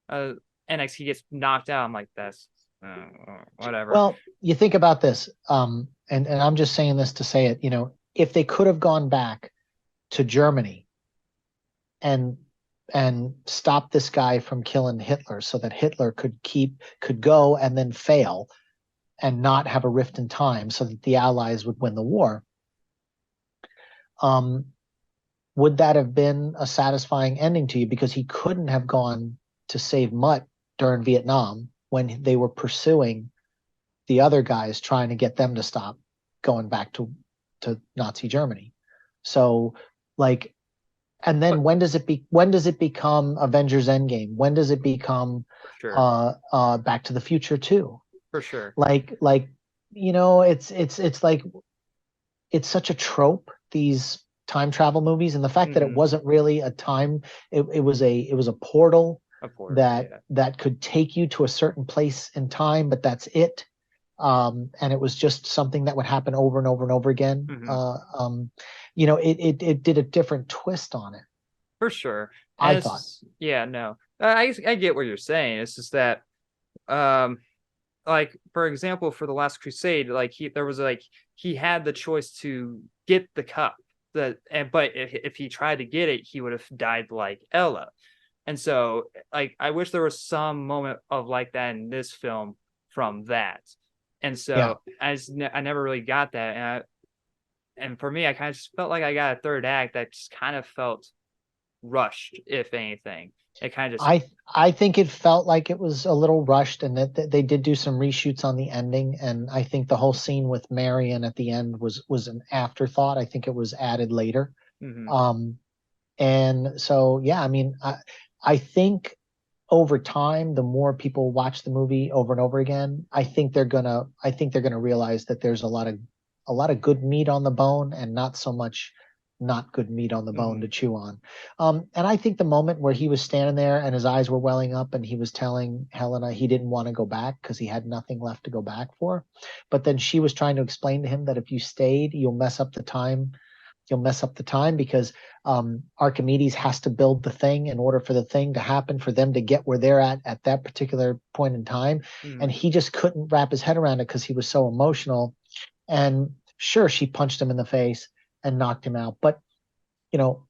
Uh, and he gets knocked out. I'm like, that's whatever. Well, you think about this, and I'm just saying this to say it, if they could have gone back to Germany and stop this guy from killing Hitler so that Hitler could go and then fail and not have a rift in time so that the Allies would win the war, would that have been a satisfying ending to you? Because he couldn't have gone to save Mutt during Vietnam when they were pursuing the other guys, trying to get them to stop going back to Nazi Germany. So like, and then But when does it become Avengers Endgame? When does it become for sure, Back to the Future 2? for sure. It's like it's such a trope, these time travel movies, and the fact that it Mm-hmm. wasn't really a time, it was a portal Of course, that yeah. could take you to a certain place in time, but that's it. And it was just something that would happen over and over and over again. Hmm. It did a different twist on it, For sure. I And thought. it's yeah, no. I get what you're saying. It's just that um like for example for the Last Crusade, like he had the choice to get the cup but if he tried to get it, he would have died like Ella. And so like I wish there was some moment of like that in this film from that. And Yeah. so I never really got that. And for me, I kind of just felt like I got a third act that just kind of felt rushed, if anything. It kind of just I think it felt like it was a little rushed, and that they did do some reshoots on the ending. And I think the whole scene with Marion at the end was an afterthought. I think it was added later. mhm. Um, and so yeah, I mean, I think over time, the more people watch the movie over and over again, I think they're gonna realize that there's a lot of good meat on the bone, and not so much not good meat on the bone to Mhm. chew on. And I think the moment where he was standing there and his eyes were welling up and he was telling Helena he didn't want to go back because he had nothing left to go back for, but then she was trying to explain to him that if you stayed, you'll mess up the time because Archimedes has to build the thing in order for the thing to happen, for them to get where they're at that particular point in time. And Mhm. he just couldn't wrap his head around it because he was so emotional. And sure, she punched him in the face and knocked him out. But, you know,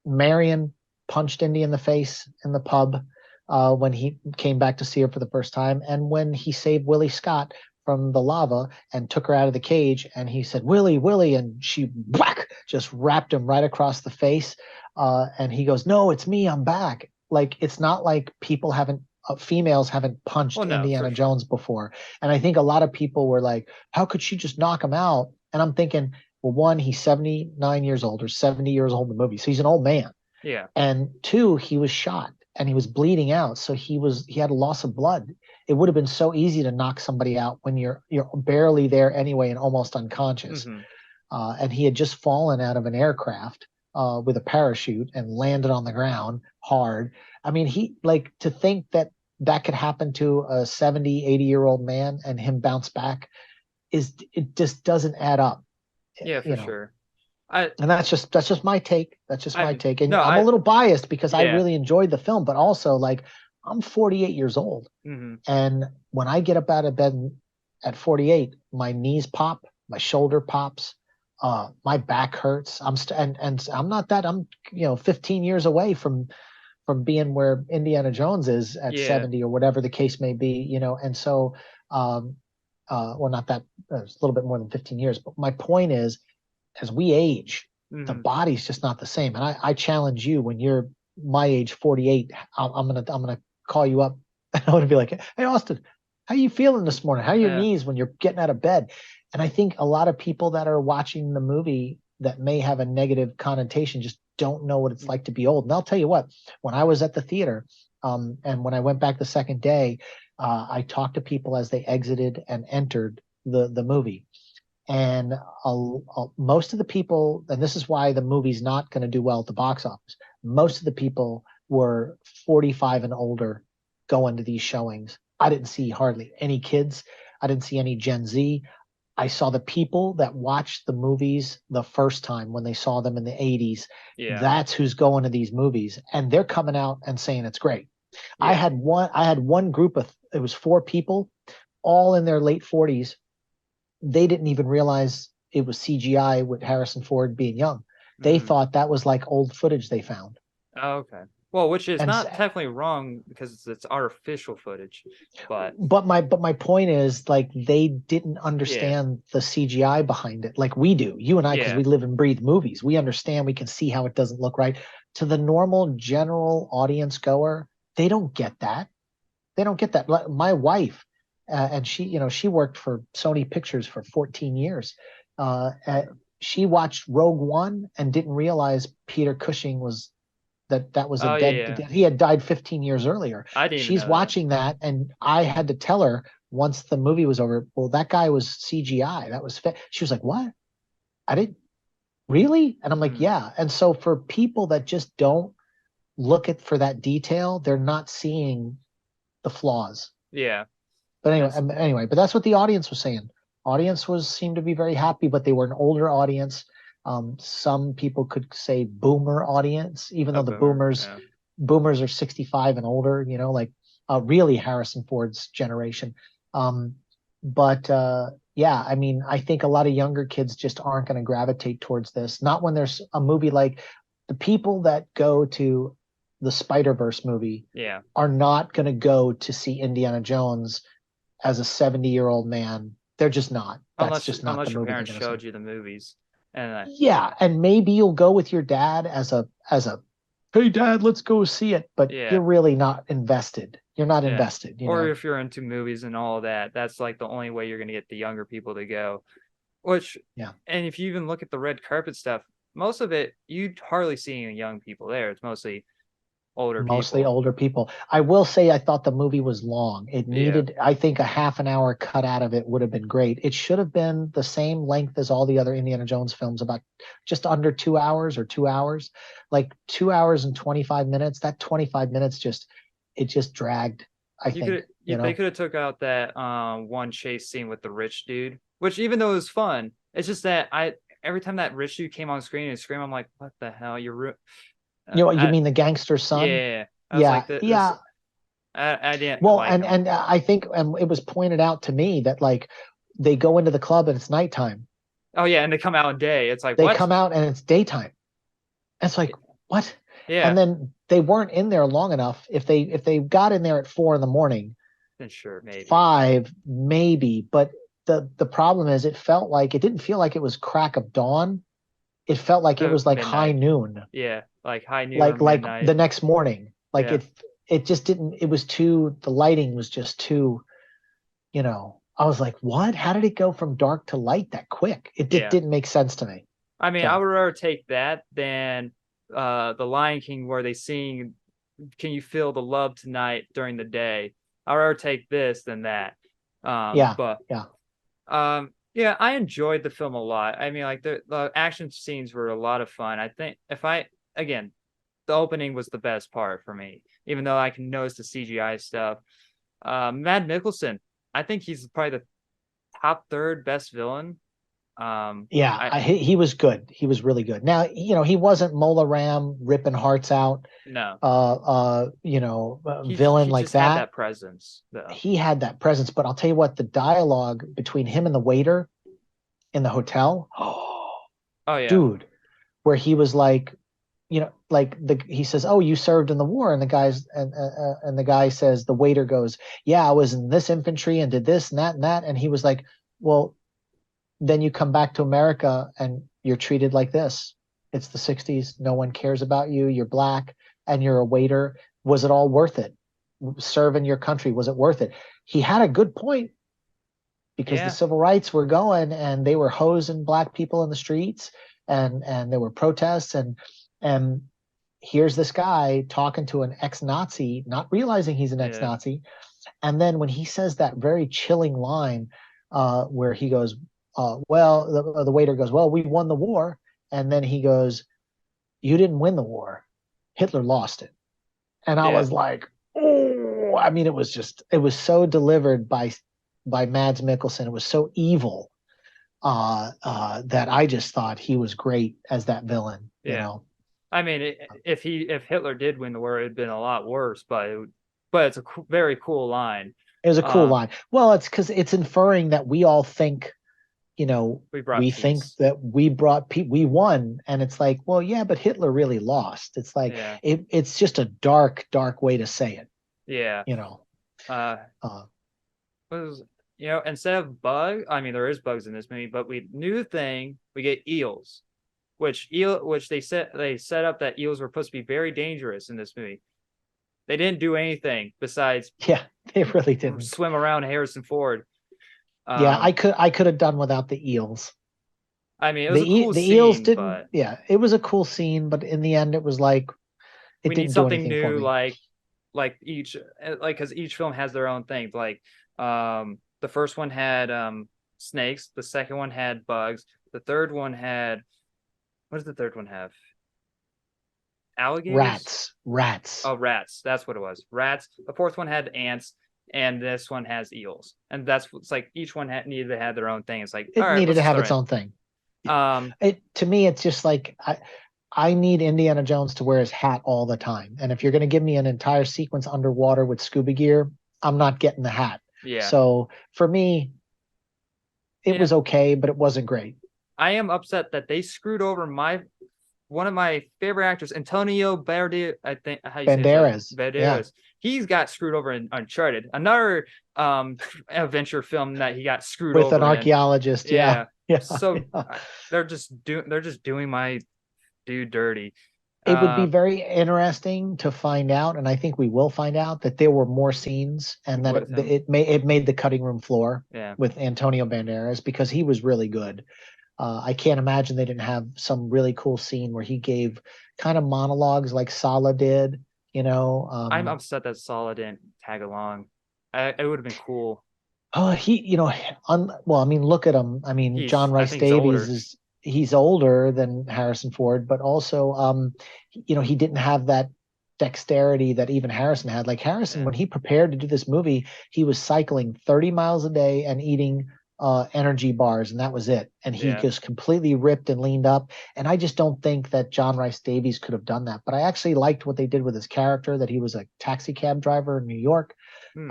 Marion punched Indy in the face in the pub when he came back to see her for the first time. And when he saved Willie Scott from the lava and took her out of the cage, and he said, Willie, Willie, and she whack just wrapped him right across the face. And he goes, no, it's me, I'm back. Like, it's not like females haven't punched Well, no, for Indiana sure. Jones before. And I think a lot of people were like, how could she just knock him out? And I'm thinking, well, one, he's 79 years old or 70 years old in the movie. So he's an old man. Yeah. And two, he was shot and he was bleeding out. So he had a loss of blood. It would have been so easy to knock somebody out when you're barely there anyway and almost unconscious. Mhm. And he had just fallen out of an aircraft with a parachute and landed on the ground hard. I mean, he like to think that that could happen to a 70, 80-year-old man and him bounce back it just doesn't add up, Yeah, for you know. sure. I And that's just my take. That's just my I'm take. And no, I'm a I little biased because I yeah. really enjoyed the film, but also like I'm 48 years old. Mhm. And when I get up out of bed at 48, my knees pop, my shoulder pops, my back hurts. And I'm not that I'm 15 years away from being where Indiana Jones is at Yeah. 70 or whatever the case may be. And so um well, not that it's a little bit more than 15 years, but my point is as we age, the Mhm. body's just not the same. And I challenge you when you're my age, 48, I'm gonna call you up and I want to be like, hey Austin, how you feeling this morning? How are your Yeah. knees when you're getting out of bed? And I think a lot of people that are watching the movie that may have a negative connotation just don't know what it's like to be old. And I'll tell you what, when I was at the theater, and when I went back the second day, I talked to people as they exited and entered the movie. And most of the people, and this is why the movie's not going to do well at the box office, most of the people were 45 and older going to these showings. I didn't see hardly any kids. I didn't see any Gen Z. I saw the people that watched the movies the first time when they saw them in the 80s. Yeah. That's who's going to these movies. And they're coming out and saying it's great. Yeah. I had one group of it was four people, all in their late 40s. They didn't even realize it was CGI with Harrison Ford being young. They Mhm. thought that was like old footage they found. Oh, okay. Well, which is And not technically wrong because it's artificial footage, but but my point is like they didn't yeah. understand the CGI behind it like we do. You and I, because Yeah. we live and breathe movies. We understand, we can see how it doesn't look right. To the normal general audience goer, they don't get that. They don't get that. Like, my wife, and she worked for Sony Pictures for 14 years. She watched Rogue One and didn't realize Peter Cushing was that was a Oh, yeah, dead. yeah. He had died 15 years earlier. I didn't even She's know that. watching that, and I had to tell her once the movie was over. Well, that guy was CGI. That was. She was like, "What? I didn't really?" And I'm like, Mhm. "Yeah." And so for people that just don't look at for that detail, they're not seeing the flaws. Yeah. But That's anyway, but that's what the audience was saying. Audience was seemed to be very happy, but they were an older audience. Some people could say boomer audience, even a though the boomer. boomers Yeah. boomers are 65 and older, like really Harrison Ford's generation. But yeah, I mean, I think a lot of younger kids just aren't going to gravitate towards this. Not when there's a movie like the people that go to the Spider-Verse movie Yeah. are not going to go to see Indiana Jones as a 70-year-old man. They're just not. That's just not the Unless your movie they're parents going to see. showed you the movies. And Yeah, and maybe you'll go with your dad as a hey dad, let's go see it, but yeah. you're really not invested. You're not Yeah. invested, Or if you're into movies and all that, that's like the only way you're gonna get the younger people to go. Which, Yeah. and if you even look at the red carpet stuff, most of it you hardly see any young people there. It's mostly older Mostly people. older people. I will say I thought the movie was long. It Yeah. needed, I think, a half an hour cut out of it would have been great. It should have been the same length as all the other Indiana Jones films, about just under 2 hours or 2 hours, like 2 hours and 25 minutes. That 25 minutes just dragged, I You think, could they could have took out that one chase scene with the rich dude, which even though it was fun, it's just that I every time that rich dude came on screen and screamed, I'm like, what the hell? You I mean the gangster son? yeah. I was like Yeah, this yeah. I didn't Well, like him. and I think it was pointed out to me that like they go into the club and it's nighttime. Oh yeah, and they come out in day. It's like They what? come out and it's daytime. It's like, what? Yeah. And then they weren't in there long enough. If they got in there at 4 in the morning, Then sure, maybe. 5 maybe. But the problem is it didn't feel like it was crack of dawn. It felt like it was like high Midnight. noon, Yeah, like high noon or like midnight. the next morning. Like Yeah. it just didn't. It was too. The lighting was just too. I was like, what? How did it go from dark to light that quick? It Yeah. didn't make sense to me. I mean, I So would rather take that than the Lion King where they sing "Can you feel the love tonight" during the day. I'd rather take this than that. yeah, But yeah, yeah, I enjoyed the film a lot. I mean, like the action scenes were a lot of fun. I think if I again, the opening was the best part for me, even though I can notice the CGI stuff. Mad Mikkelsen, I think he's probably the top third best villain. yeah. I He was good. He was really good. Now, he wasn't Mola Ram ripping hearts out, no, villain he like just had that. that presence though. He had that presence, but I'll tell you what, the dialogue between him and the waiter in the hotel, oh, Oh yeah, dude, where he was like, like he says, "Oh, you served in the war," and the guy says, the waiter goes, "Yeah, I was in this infantry and did this and that," and he was like, "Well, then you come back to America and you're treated like this. It's the 60s. No one cares about you. You're black and you're a waiter. Was it all worth it? Serving your country, was it worth it?" He had a good point because the yeah, civil rights were going and they were hosing black people in the streets, and there were protests, and here's this guy talking to an ex-Nazi, not realizing he's an yeah, ex-Nazi. And then when he says that very chilling line, where he goes, well, the waiter goes, "Well, we won the war." And then he goes, "You didn't win the war. Hitler lost it." And I yeah, was like, oh, I mean, it was so delivered by Mads Mikkelsen. It was so evil, that I just thought he was great as that villain, yeah. I mean, if Hitler did win the war, it'd been a lot worse. But it's a very cool line. It was a cool Um, line. Well, it's because it's inferring that we all think, we brought we think peace. that we won, and it's like, well, yeah, but Hitler really lost. It's like Yeah, it's just a dark, dark way to say it, yeah. you know. Uh, Uh, was instead of I mean, there is bugs in this movie, but we new thing we get eels, which they set up that eels were supposed to be very dangerous in this movie. They didn't do anything besides yeah, they really didn't. swim around Harrison Ford. Yeah, Um, I could have done without the eels. I mean, it was a cool The eels scene, didn't. but Yeah, it was a cool scene, but in the end, it was like it we need didn't do something anything for new, me. because each film has their own things. The first one had snakes, the second one had bugs, the third one had what does the third one have? alligators. Rats. Oh, rats. That's what it was. Rats. The fourth one had ants, and this one has eels. And that's what's like each one needed to have their own thing. It's like, all It right, needed let's to just have throw its in. own thing. Um, It to me, it's just like I need Indiana Jones to wear his hat all the time. And if you're going to give me an entire sequence underwater with scuba gear, I'm not getting the hat. yeah. So for me, it Yeah. was okay, but it wasn't great. I am upset that they screwed over my one of my favorite actors, Antonio Banderas. I think how you say his name, Banderas. Yeah. Banderas. He's got screwed over in Uncharted, another adventure film that he got screwed With an over in. archaeologist. Yeah. Yeah. Yeah. So Yeah. they're just doing my dude dirty. It would be Uh, very interesting to find out, and I think we will find out that there were more scenes, and that with him. it made the cutting room floor Yeah. with Antonio Banderas because he was really good. I can't imagine they didn't have some really cool scene where he gave kind of monologues like Sala did. You know, I'm upset that Salah didn't tag along. It would have been cool. oh, well, I mean, look at him. I mean, John I Rice think he's Davies older. is he's older than Harrison Ford, but also, he didn't have that dexterity that even Harrison had. Like Harrison, Yeah. when he prepared to do this movie, he was cycling 30 miles a day and eating energy bars, and that was it. And he Yeah. just completely ripped and leaned up. And I just don't think that John Rice Davies could have done that. But I actually liked what they did with his character, that he was a taxi cab driver in New York, Hmm.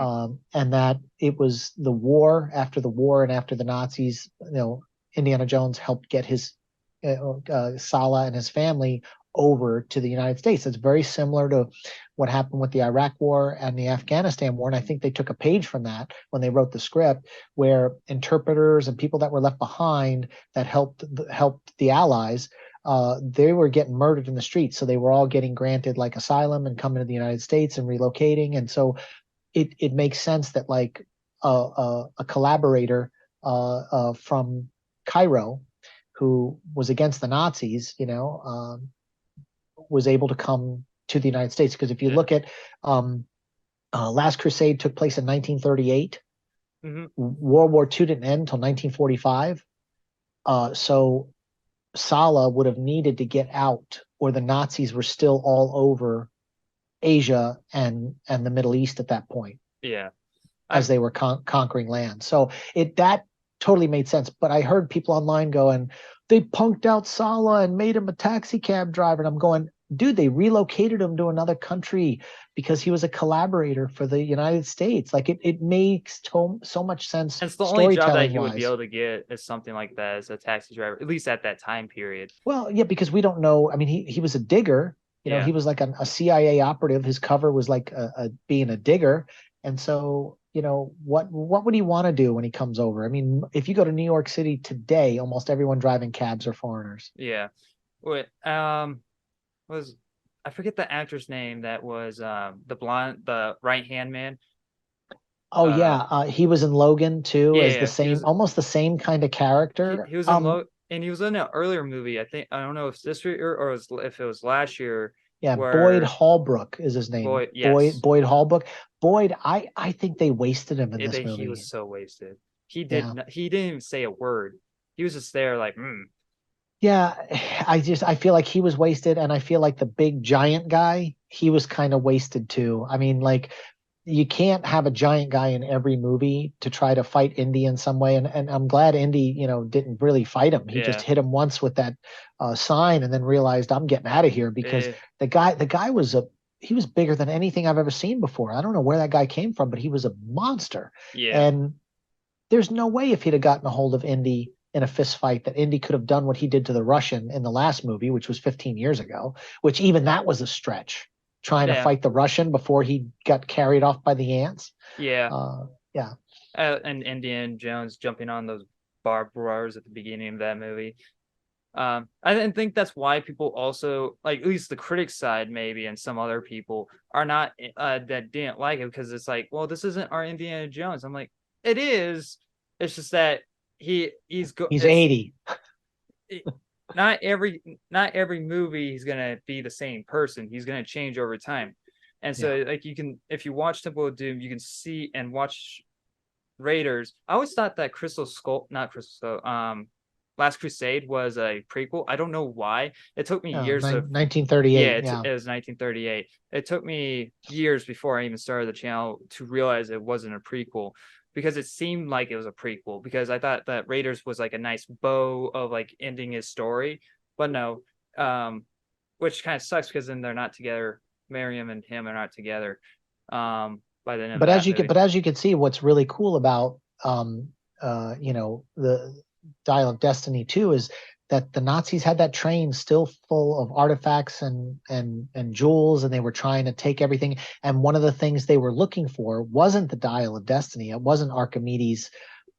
and that it was the war, after the war and after the Nazis, Indiana Jones helped get his Sala and his family over to the United States. It's very similar to what happened with the Iraq War and the Afghanistan War, and I think they took a page from that when they wrote the script, where interpreters and people that were left behind that helped the Allies. They were getting murdered in the streets, so they were all getting granted like asylum and coming to the United States and relocating, and so it makes sense that like a collaborator from Cairo who was against the Nazis, was able to come to the United States. Because if you Yeah. look at Last Crusade took place in 1938. Hmm. World War II didn't end until 1945. So Sala would have needed to get out, or the Nazis were still all over Asia and the Middle East at that point, Yeah. as I they were conquering land. So that totally made sense. But I heard people online going, they punked out Sala and made him a taxi cab driver. And I'm going, dude, they relocated him to another country because he was a collaborator for the United States. Like it makes so much sense It's the only job that storytelling he would be wise. able to get is something like that as a taxi driver, at least at that time period. Well, yeah, because we don't know. I mean, he was a digger. Yeah. He was like a CIA operative. His cover was like being a digger. And so, what would he want to do when he comes over? I mean, if you go to New York City today, almost everyone driving cabs are foreigners. Yeah. Wait, was I forget the actor's name that was the right hand man. Oh Uh yeah, he was in Logan too, yeah, as the yeah. same, almost the same kind of character. He was in Low, and he was in an earlier movie. I think I don't know if it's this year or if it was last year Yeah, Boyd where Holbrook is his name. boy, yes. Boyd Holbrook. Boyd, I think they wasted him in this He was movie. so wasted. Yeah. He didn't even say a word. He was just there like, Yeah, I feel like he was wasted, and I feel like the big giant guy, he was kind of wasted too. I mean, like you can't have a giant guy in every movie to try to fight Indy in some way. And I'm glad Indy, didn't really fight him. He just yeah. hit him once with that sign, and then realized I'm getting out of here, because Eh, the guy he was bigger than anything I've ever seen before. I don't know where that guy came from, but he was a monster. yeah. And there's no way, if he'd have gotten a hold of Indy in a fist fight, that Indy could have done what he did to the Russian in the last movie, which was 15 years ago, which even that was a stretch, trying to Yeah. fight the Russian before he got carried off by the ants. Yeah. Yeah. And Indiana Jones jumping on those barbed wires at the beginning of that movie. I didn't think that's why people also like, at least the critics side maybe, and some other people are not that didn't like it, because it's like, well, this isn't our Indiana Jones. I'm like, it is. It's just that He's it's 80. it, not every movie he's gonna be the same person. He's gonna change over time. And Yeah. so like you can, if you watch Temple of Doom, you can see and watch Raiders. I always thought that Crystal Skull, not Crystal Skull, Last Crusade was a prequel. I don't know why. It took me years to 1938. yeah, Yeah. it was 1938. It took me years before I even started the channel to realize it wasn't a prequel because it seemed like it was a prequel because I thought that Raiders was like a nice bow of like ending his story, but no, which kind of sucks because then they're not together. Miriam and him are not together by the end of that movie. But as you can see, what's really cool about the Dial of Destiny too is that the Nazis had that train still full of artifacts and jewels, and they were trying to take everything. And one of the things they were looking for wasn't the Dial of Destiny. It wasn't Archimedes'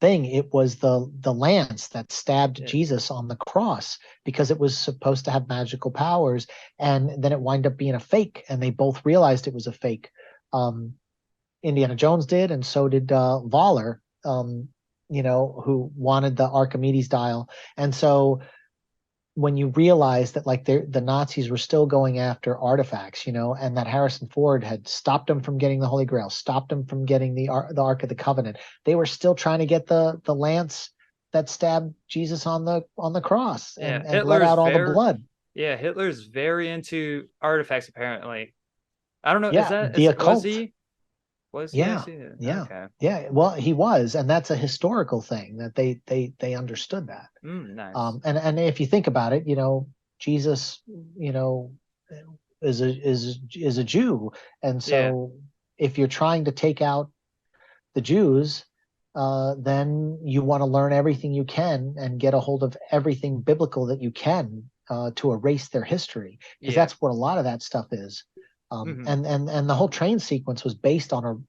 thing. It was the lance that stabbed Yeah. Jesus on the cross because it was supposed to have magical powers, and then it wound up being a fake, and they both realized it was a fake. Indiana Jones did, and so did Voller, who wanted the Archimedes dial. And so when you realize that like the Nazis were still going after artifacts, and that Harrison Ford had stopped them from getting the Holy Grail, stopped them from getting the Ark of the Covenant, they were still trying to get the lance that stabbed Jesus on the cross Yeah, and let out all the blood. Hitler's very into artifacts apparently. I don't know, Yeah, the was occult. he? Was he Yeah, actually? yeah, Okay. yeah. Well, he was, and that's a historical thing that they understood that. Nice. And if you think about it, Jesus, is a Jew, and Yeah, so if you're trying to take out the Jews, then you want to learn everything you can and get a hold of everything biblical that you can to erase their history, because yeah. that's what a lot of that stuff is. Hmm. And the whole train sequence was based on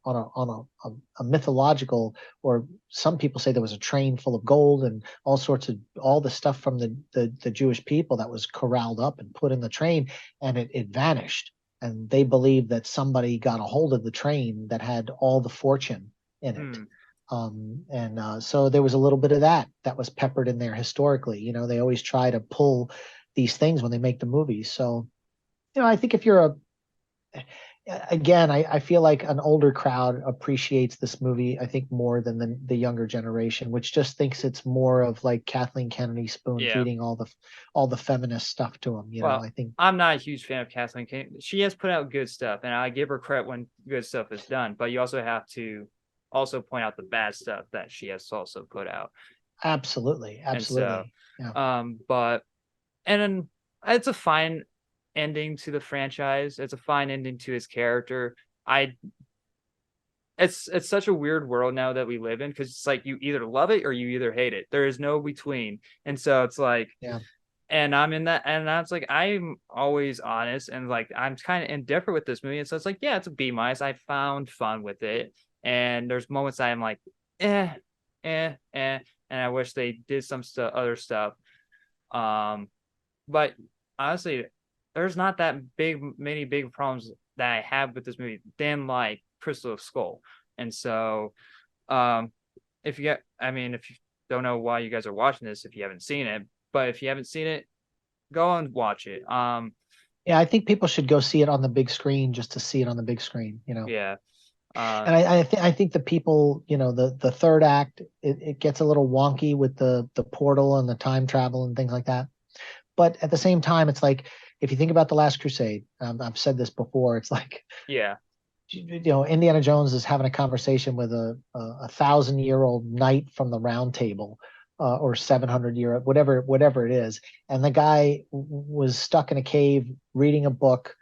a mythological, or some people say there was a train full of gold and all sorts of all the stuff from the Jewish people that was corralled up and put in the train, and it vanished. And they believed that somebody got a hold of the train that had all the fortune in it. Mm. So there was a little bit of that was peppered in there historically. They always try to pull these things when they make the movies. So, I think if you're again, I feel like an older crowd appreciates this movie, I think, more than the younger generation, which just thinks it's more of like Kathleen Kennedy spoon Yeah. feeding all the feminist stuff to them. Well, I think I'm not a huge fan of Kathleen Kennedy. She has put out good stuff, and I give her credit when good stuff is done. But you also have to also point out the bad stuff that she has also put out. absolutely, And so, absolutely, yeah. but and then it's a fine ending to the franchise. It's a fine ending to his character. I it's such a weird world now that we live in because it's like you either love it or you either hate it. There is no between. And so it's like Yeah. and I'm in that and that's like I'm always honest and like I'm kind of indifferent with this movie. And so it's like, yeah, it's a B minus. I found fun with it. And there's moments I'm like, eh, and I wish they did some other stuff. Um, but honestly, there's not that many big problems that I have with this movie than like Crystal of Skull. And so, um, if you get, I mean, if you don't know why you guys are watching this, if you haven't seen it, but if you haven't seen it, go and watch it. Yeah, I think people should go see it on the big screen just to see it on the big screen. Yeah, And I think the people, the third act, it gets a little wonky with the portal and the time travel and things like that. But at the same time, it's like if you think about the Last Crusade, I've said this before. It's like yeah, Indiana Jones is having a conversation with a 1,000-year-old knight from the Round Table, or 700-year, whatever it is, and the guy was stuck in a cave reading a book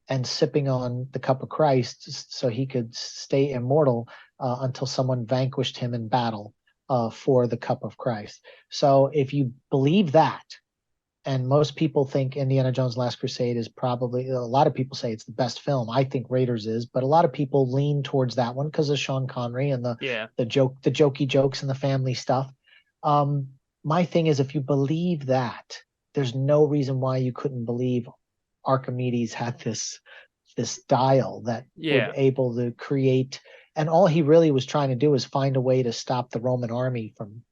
and sipping on the cup of Christ so he could stay immortal until someone vanquished him in battle for the cup of Christ. So if you believe that, and most people think Indiana Jones Last Crusade is probably, a lot of people say it's the best film. I think Raiders is, but a lot of people lean towards that one because of Sean Connery and yeah, the jokey jokes and the family stuff. Um, my thing is, if you believe that, there's no reason why you couldn't believe Archimedes had this dial that would yeah, able to create, and all he really was trying to do was find a way to stop the Roman army from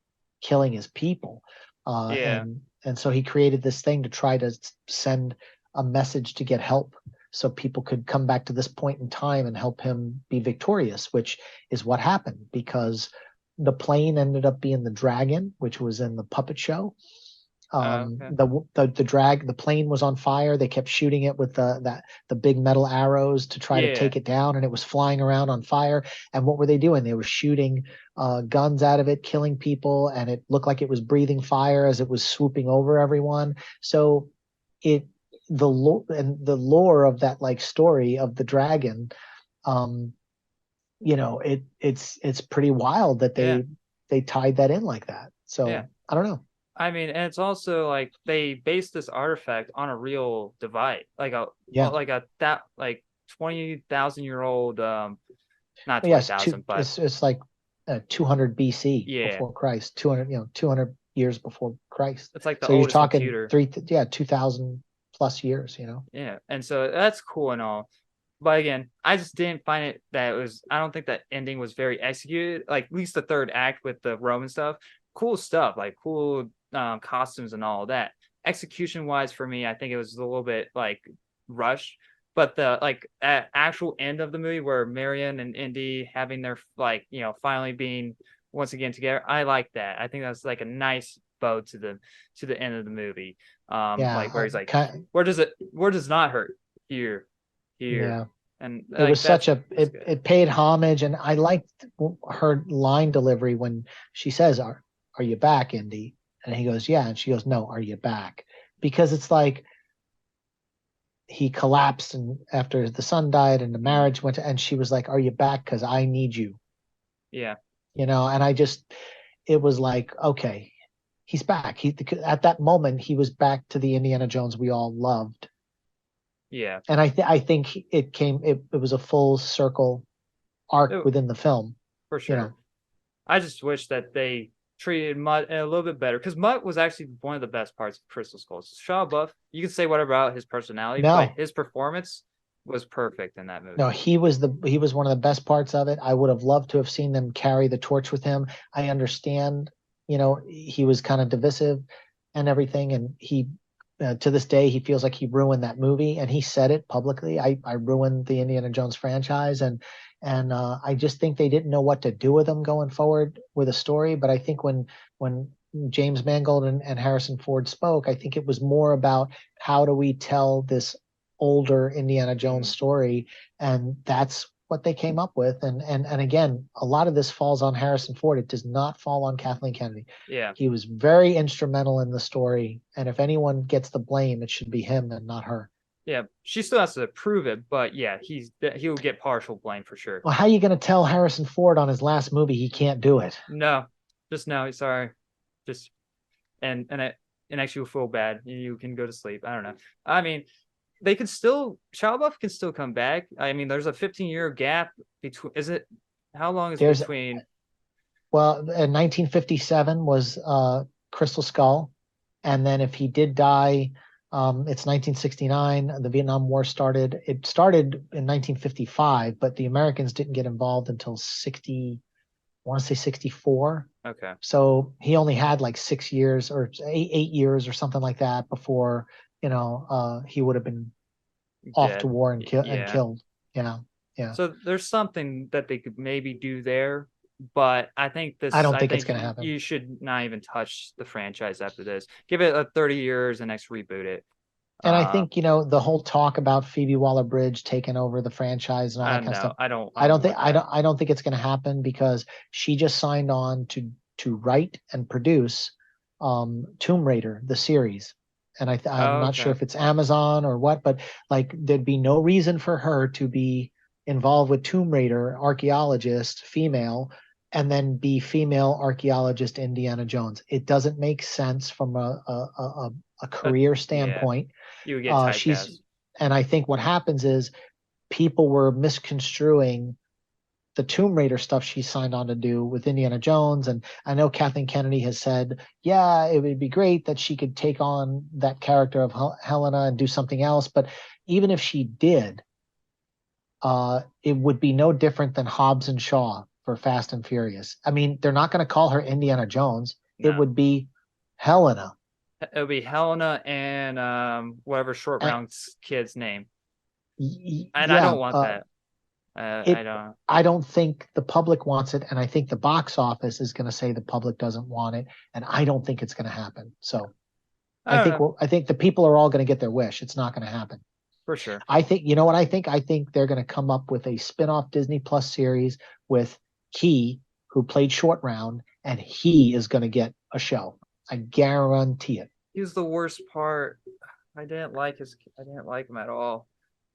killing his people. uh, yeah, and and so he created this thing to try to send a message to get help so people could come back to this point in time and help him be victorious, which is what happened, because the plane ended up being the dragon, which was in the puppet show. Okay. The plane was on fire. They kept shooting it with the big metal arrows to try to Yeah. take it down, and it was flying around on fire. And what were they doing? They were shooting guns out of it, killing people, and it looked like it was breathing fire as it was swooping over everyone. So it the lore of that like story of the dragon, um, it's pretty wild that Yeah. they tied that in like that. Yeah. So I don't know. I mean, and it's also like they based this artifact on a real device, like a Yeah. like a that like 20,000-year-old not But yes, 20,000, but it's like 200 BC yeah, before Christ, 200 years before Christ. it's like the So you're oldest talking computer. 2000 plus years, Yeah. And so that's cool and all. But again, I just didn't find it that it was I don't think that ending was very executed. Like at least the third act with the Roman stuff, like cool costumes and all that. Execution wise for me, I think it was a little bit like rushed. But the like actual end of the movie where Marion and Indy having their like, finally being once again together, I like that. I think that's like a nice bow to the end of the movie. yeah. Like where he's like, where does not hurt? Here, Yeah. and It was like such that's good. it paid homage, and I liked her line delivery when she says, "Are you back, Indy?" And he goes, "Yeah," and she goes, "No, are you back?" Because it's like he collapsed, and after the son died and the Mm, marriage went to, and she was like, "Are you back? Because I need you." yeah, And it was like, okay, he's back. At that moment he was back to the Indiana Jones we all loved, yeah, and I think it was a full circle arc oh, within the film. for You sure. know, I just wish that they treated Mutt a little bit better because Mutt was actually one of the best parts of Crystal Skulls. Shaw Buff, you can say whatever about his personality, but no, his performance was perfect in that no, movie. he was one of the best parts of it. I would have loved to have seen them carry the torch with him. I understand, he was kind of divisive and everything, and he to this day he feels like he ruined that movie, and he said it publicly. I ruined the Indiana Jones franchise, and I just think they didn't know what to do with him going forward with a story. But I think when James Mangold and Harrison Ford spoke, I think it was more about how do we tell this older Indiana Jones Mm, story, and that's what they came up with. And again, a lot of this falls on Harrison Ford. It does not fall on Kathleen Kennedy. yeah, He was very instrumental in the story, and if anyone gets the blame, it should be him and not her. yeah. She still has to prove it, but yeah, he'll get partial blame for sure. Well, how are you going to tell Harrison Ford on his last movie he can't do it? No, just no. Sorry, just and actually you feel bad. You can go to sleep. I don't know. I mean, they can still Shia LaBeouf can still come back. I mean, there's a 15-year gap between. Is it how long is There's between? Well, in 1957 was Crystal Skull, and then if he did die, it's 1969. The Vietnam War started. It started in 1955, but the Americans didn't get involved until 60. I want to say 64. Okay, So he only had like 6 years or 8 years or something like that before he would have been off to dead. war and Yeah. killed. Yeah, yeah. So there's something that they could maybe do there, but I don't I think it's think going to happen. you should not even touch the franchise after this. Give it a 30 years and next reboot it. And I Uh, think, the whole talk about Phoebe Waller-Bridge taking over the franchise and all I that don't kind of know. stuff, I don't want that. I don't think it's going to happen because she just signed on to write and produce Tomb Raider, the series. And I'm Oh, not sure okay. if it's Amazon or what, but like there'd be no reason for her to be involved with Tomb Raider, archaeologist, female, and then be female archaeologist Indiana Jones. It doesn't make sense from a Uh, career yeah, standpoint. you would get She's typecast. and I think what happens is people were misconstruing the Tomb Raider stuff she signed on to do with Indiana Jones. And I know Kathleen Kennedy has said, yeah, it would be great that she could take on that character of Helena and do something else. But even if she did, it would be no different than Hobbs and Shaw for Fast and Furious. I mean, they're not going to call her Indiana Jones. It No, would be Helena. it'll be Helena and whatever short And, round kid's name, and I yeah, don't want that. I it don't. I don't think the public wants it, and I think the box office is going to say the public doesn't want it, and I don't think it's going to happen. So I don't know. I think the people are all going to get their wish. It's not going to happen. For sure. I think, you know what I think? I think they're going to come up with a spin-off Disney Plus series with Key, who played Short Round, and he is going to get a show. I guarantee it. He was the worst part. I didn't like him at all.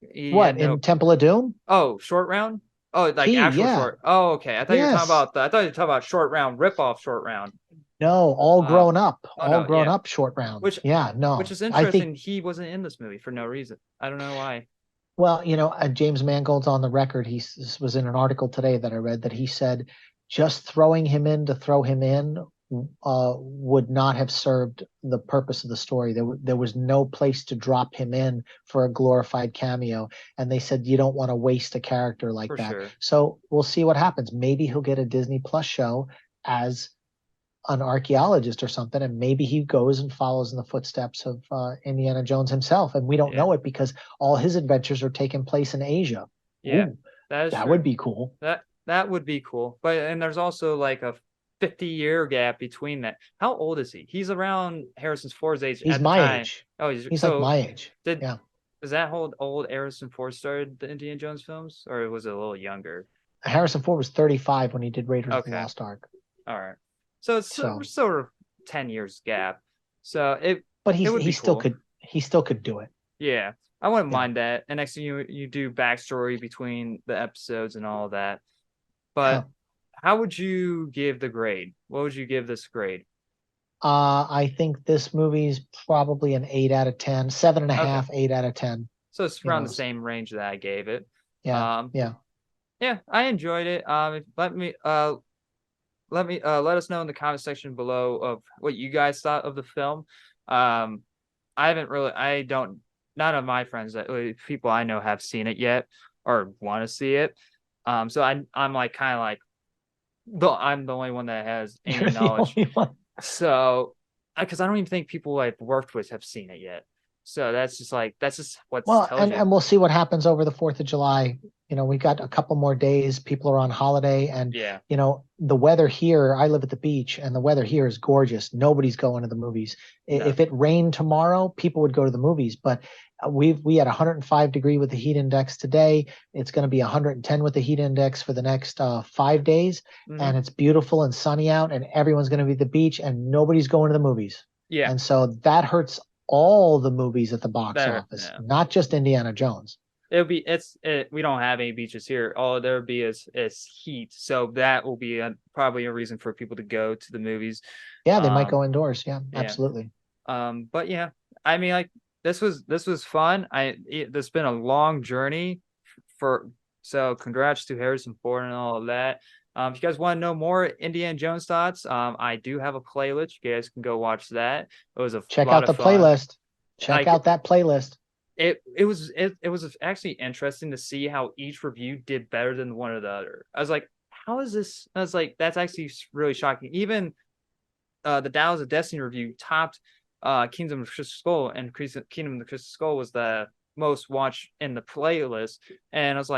He had What, no. in Temple of Doom? Oh, short round. Oh, like Key, actual yeah. short. Oh, okay. I thought you were talking Yes. about the. I thought you were talking about short round rip off short round. No, Uh oh all no, grown yeah. up Short Round. Which Yeah, which no. is I think interesting. He wasn't in this movie for no reason. I don't know why. Well, James Mangold's on the record. Was in an article today that I read that he said just throwing him in to throw him in would not have served the purpose of the story. There was no place to drop him in for a glorified cameo. And they said you don't want to waste a character like For that. sure. So we'll see what happens. Maybe he'll get a Disney Plus show as an archaeologist or something, and maybe he goes and follows in the footsteps of Indiana Jones himself, and we don't Yeah. know it because all his adventures are taking place in Asia. Yeah. Ooh, That is that would true. be cool. That would be cool. But and there's also like a 50-year gap between that. How old is he? He's around Harrison Ford's age He's at the my time. age. Oh, he's He's like so my age. did Yeah. is that how old Harrison Ford started the Indiana Jones films, or was it a little younger? Harrison Ford was 35 when he did Raiders of the Okay, Lost Ark. all right. So it's we're So, sort of 10 years gap. So but it would be cool. he still could do it. Yeah, I wouldn't Yeah. mind that. And next thing you do backstory between the episodes and all that. Yeah. But how would you give the grade? What would you give this grade? I think this movie's probably an 8 out of 10, seven and a Okay. half, 8 out of 10. So it's You around know, the same range that I gave it. yeah, Um, yeah. yeah, I enjoyed it. Let us know in the comment section below of what you guys thought of the film. Um, I haven't really, I don't, none of my friends that people I know have seen it yet or want to see it. So I'm like kind of like I'm the only one that has any You're the knowledge. only one. So, because I don't even think people I've worked with have seen it yet. So that's just what Well, tells you. and we'll see what happens over the 4th of July. We got a couple more days. People are on holiday, and Yeah, the weather here. I live at the beach, and the weather here is gorgeous. Nobody's going to the movies. no, If it rained tomorrow, people would go to the movies. But we had 105 degree with the heat index today. It's going to be 110 with the heat index for the next 5 days, hmm and it's beautiful and sunny out, and everyone's going to be at the beach, and nobody's going to the movies. yeah, And so that hurts all the movies at the box better, office, no. not just Indiana Jones. We don't have any beaches here. All there be is heat. So that will be probably a reason for people to go to the movies. Yeah, they might Um, go indoors. Yeah, yeah. absolutely. But yeah, I mean, like this was fun. This has been a long journey for. So congrats to Harrison Ford and all of that. If you guys want to know more Indiana Jones thoughts, I do have a playlist. You guys can go watch that. It was a Check lot out of the fun. playlist. Check Like out that playlist. it was actually interesting to see how each review did better than one or the other. I was like, how is this? I was like, that's actually really shocking. Even the Dallas of Destiny review topped Kingdom of the Crystal Skull, and Kingdom of the Crystal Skull was the most watched in the playlist. And I was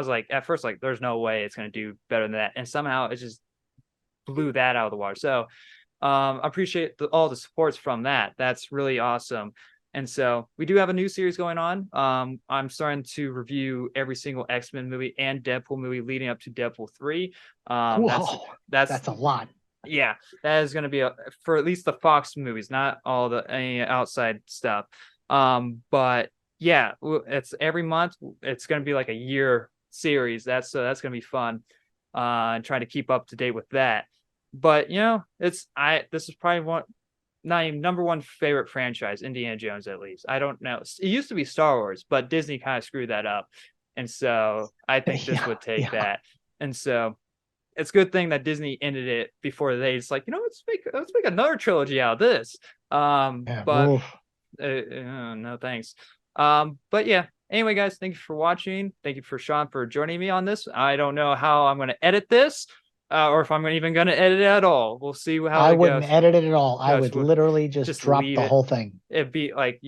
like at first like, there's no way it's gonna do better than that, and somehow it just blew that out of the water. So I appreciate all the supports from that. That's really awesome. And so we do have a new series going on. I'm starting to review every single X-Men movie and Deadpool movie leading up to Deadpool 3. Whoa, That's that's a lot. yeah, that is going to be for at least the Fox movies, not all the any outside stuff. But yeah, it's every month. It's going to be like a year series. That's going to be fun. And trying to keep up to date with that. But this is probably not even number one favorite franchise, Indiana Jones at least. I don't know. It used to be Star Wars, but Disney kind of screwed that up. And so I think this Yeah, would take yeah. that. And so it's a good thing that Disney ended it before they just like, let's make another trilogy out of this. Yeah, But oof. no thanks. But yeah. Anyway, guys, thank you for watching. Thank you for Shaun for joining me on this. I don't know how I'm going to edit this, or if I'm even going to edit it at all. We'll see how I it wouldn't goes. edit it at all. I Gosh, would we'll literally just just drop leave the it. whole thing. It'd be like,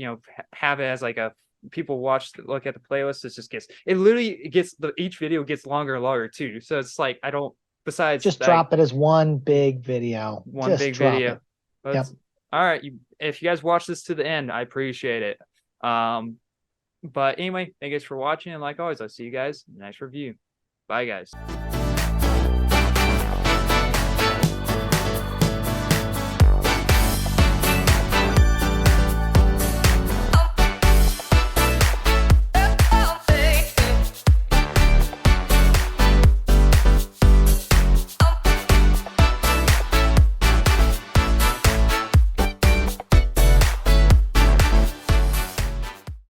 have it as like a people look at the playlist. It literally gets each video gets longer and longer too. So it's like, I don't, besides Just like drop it as one big video. one Just big drop video. it. But Yep. All right, if you guys watch this to the end, I appreciate it. But anyway, thank you guys for watching, and like always, I'll see you guys in the next review. Bye, guys.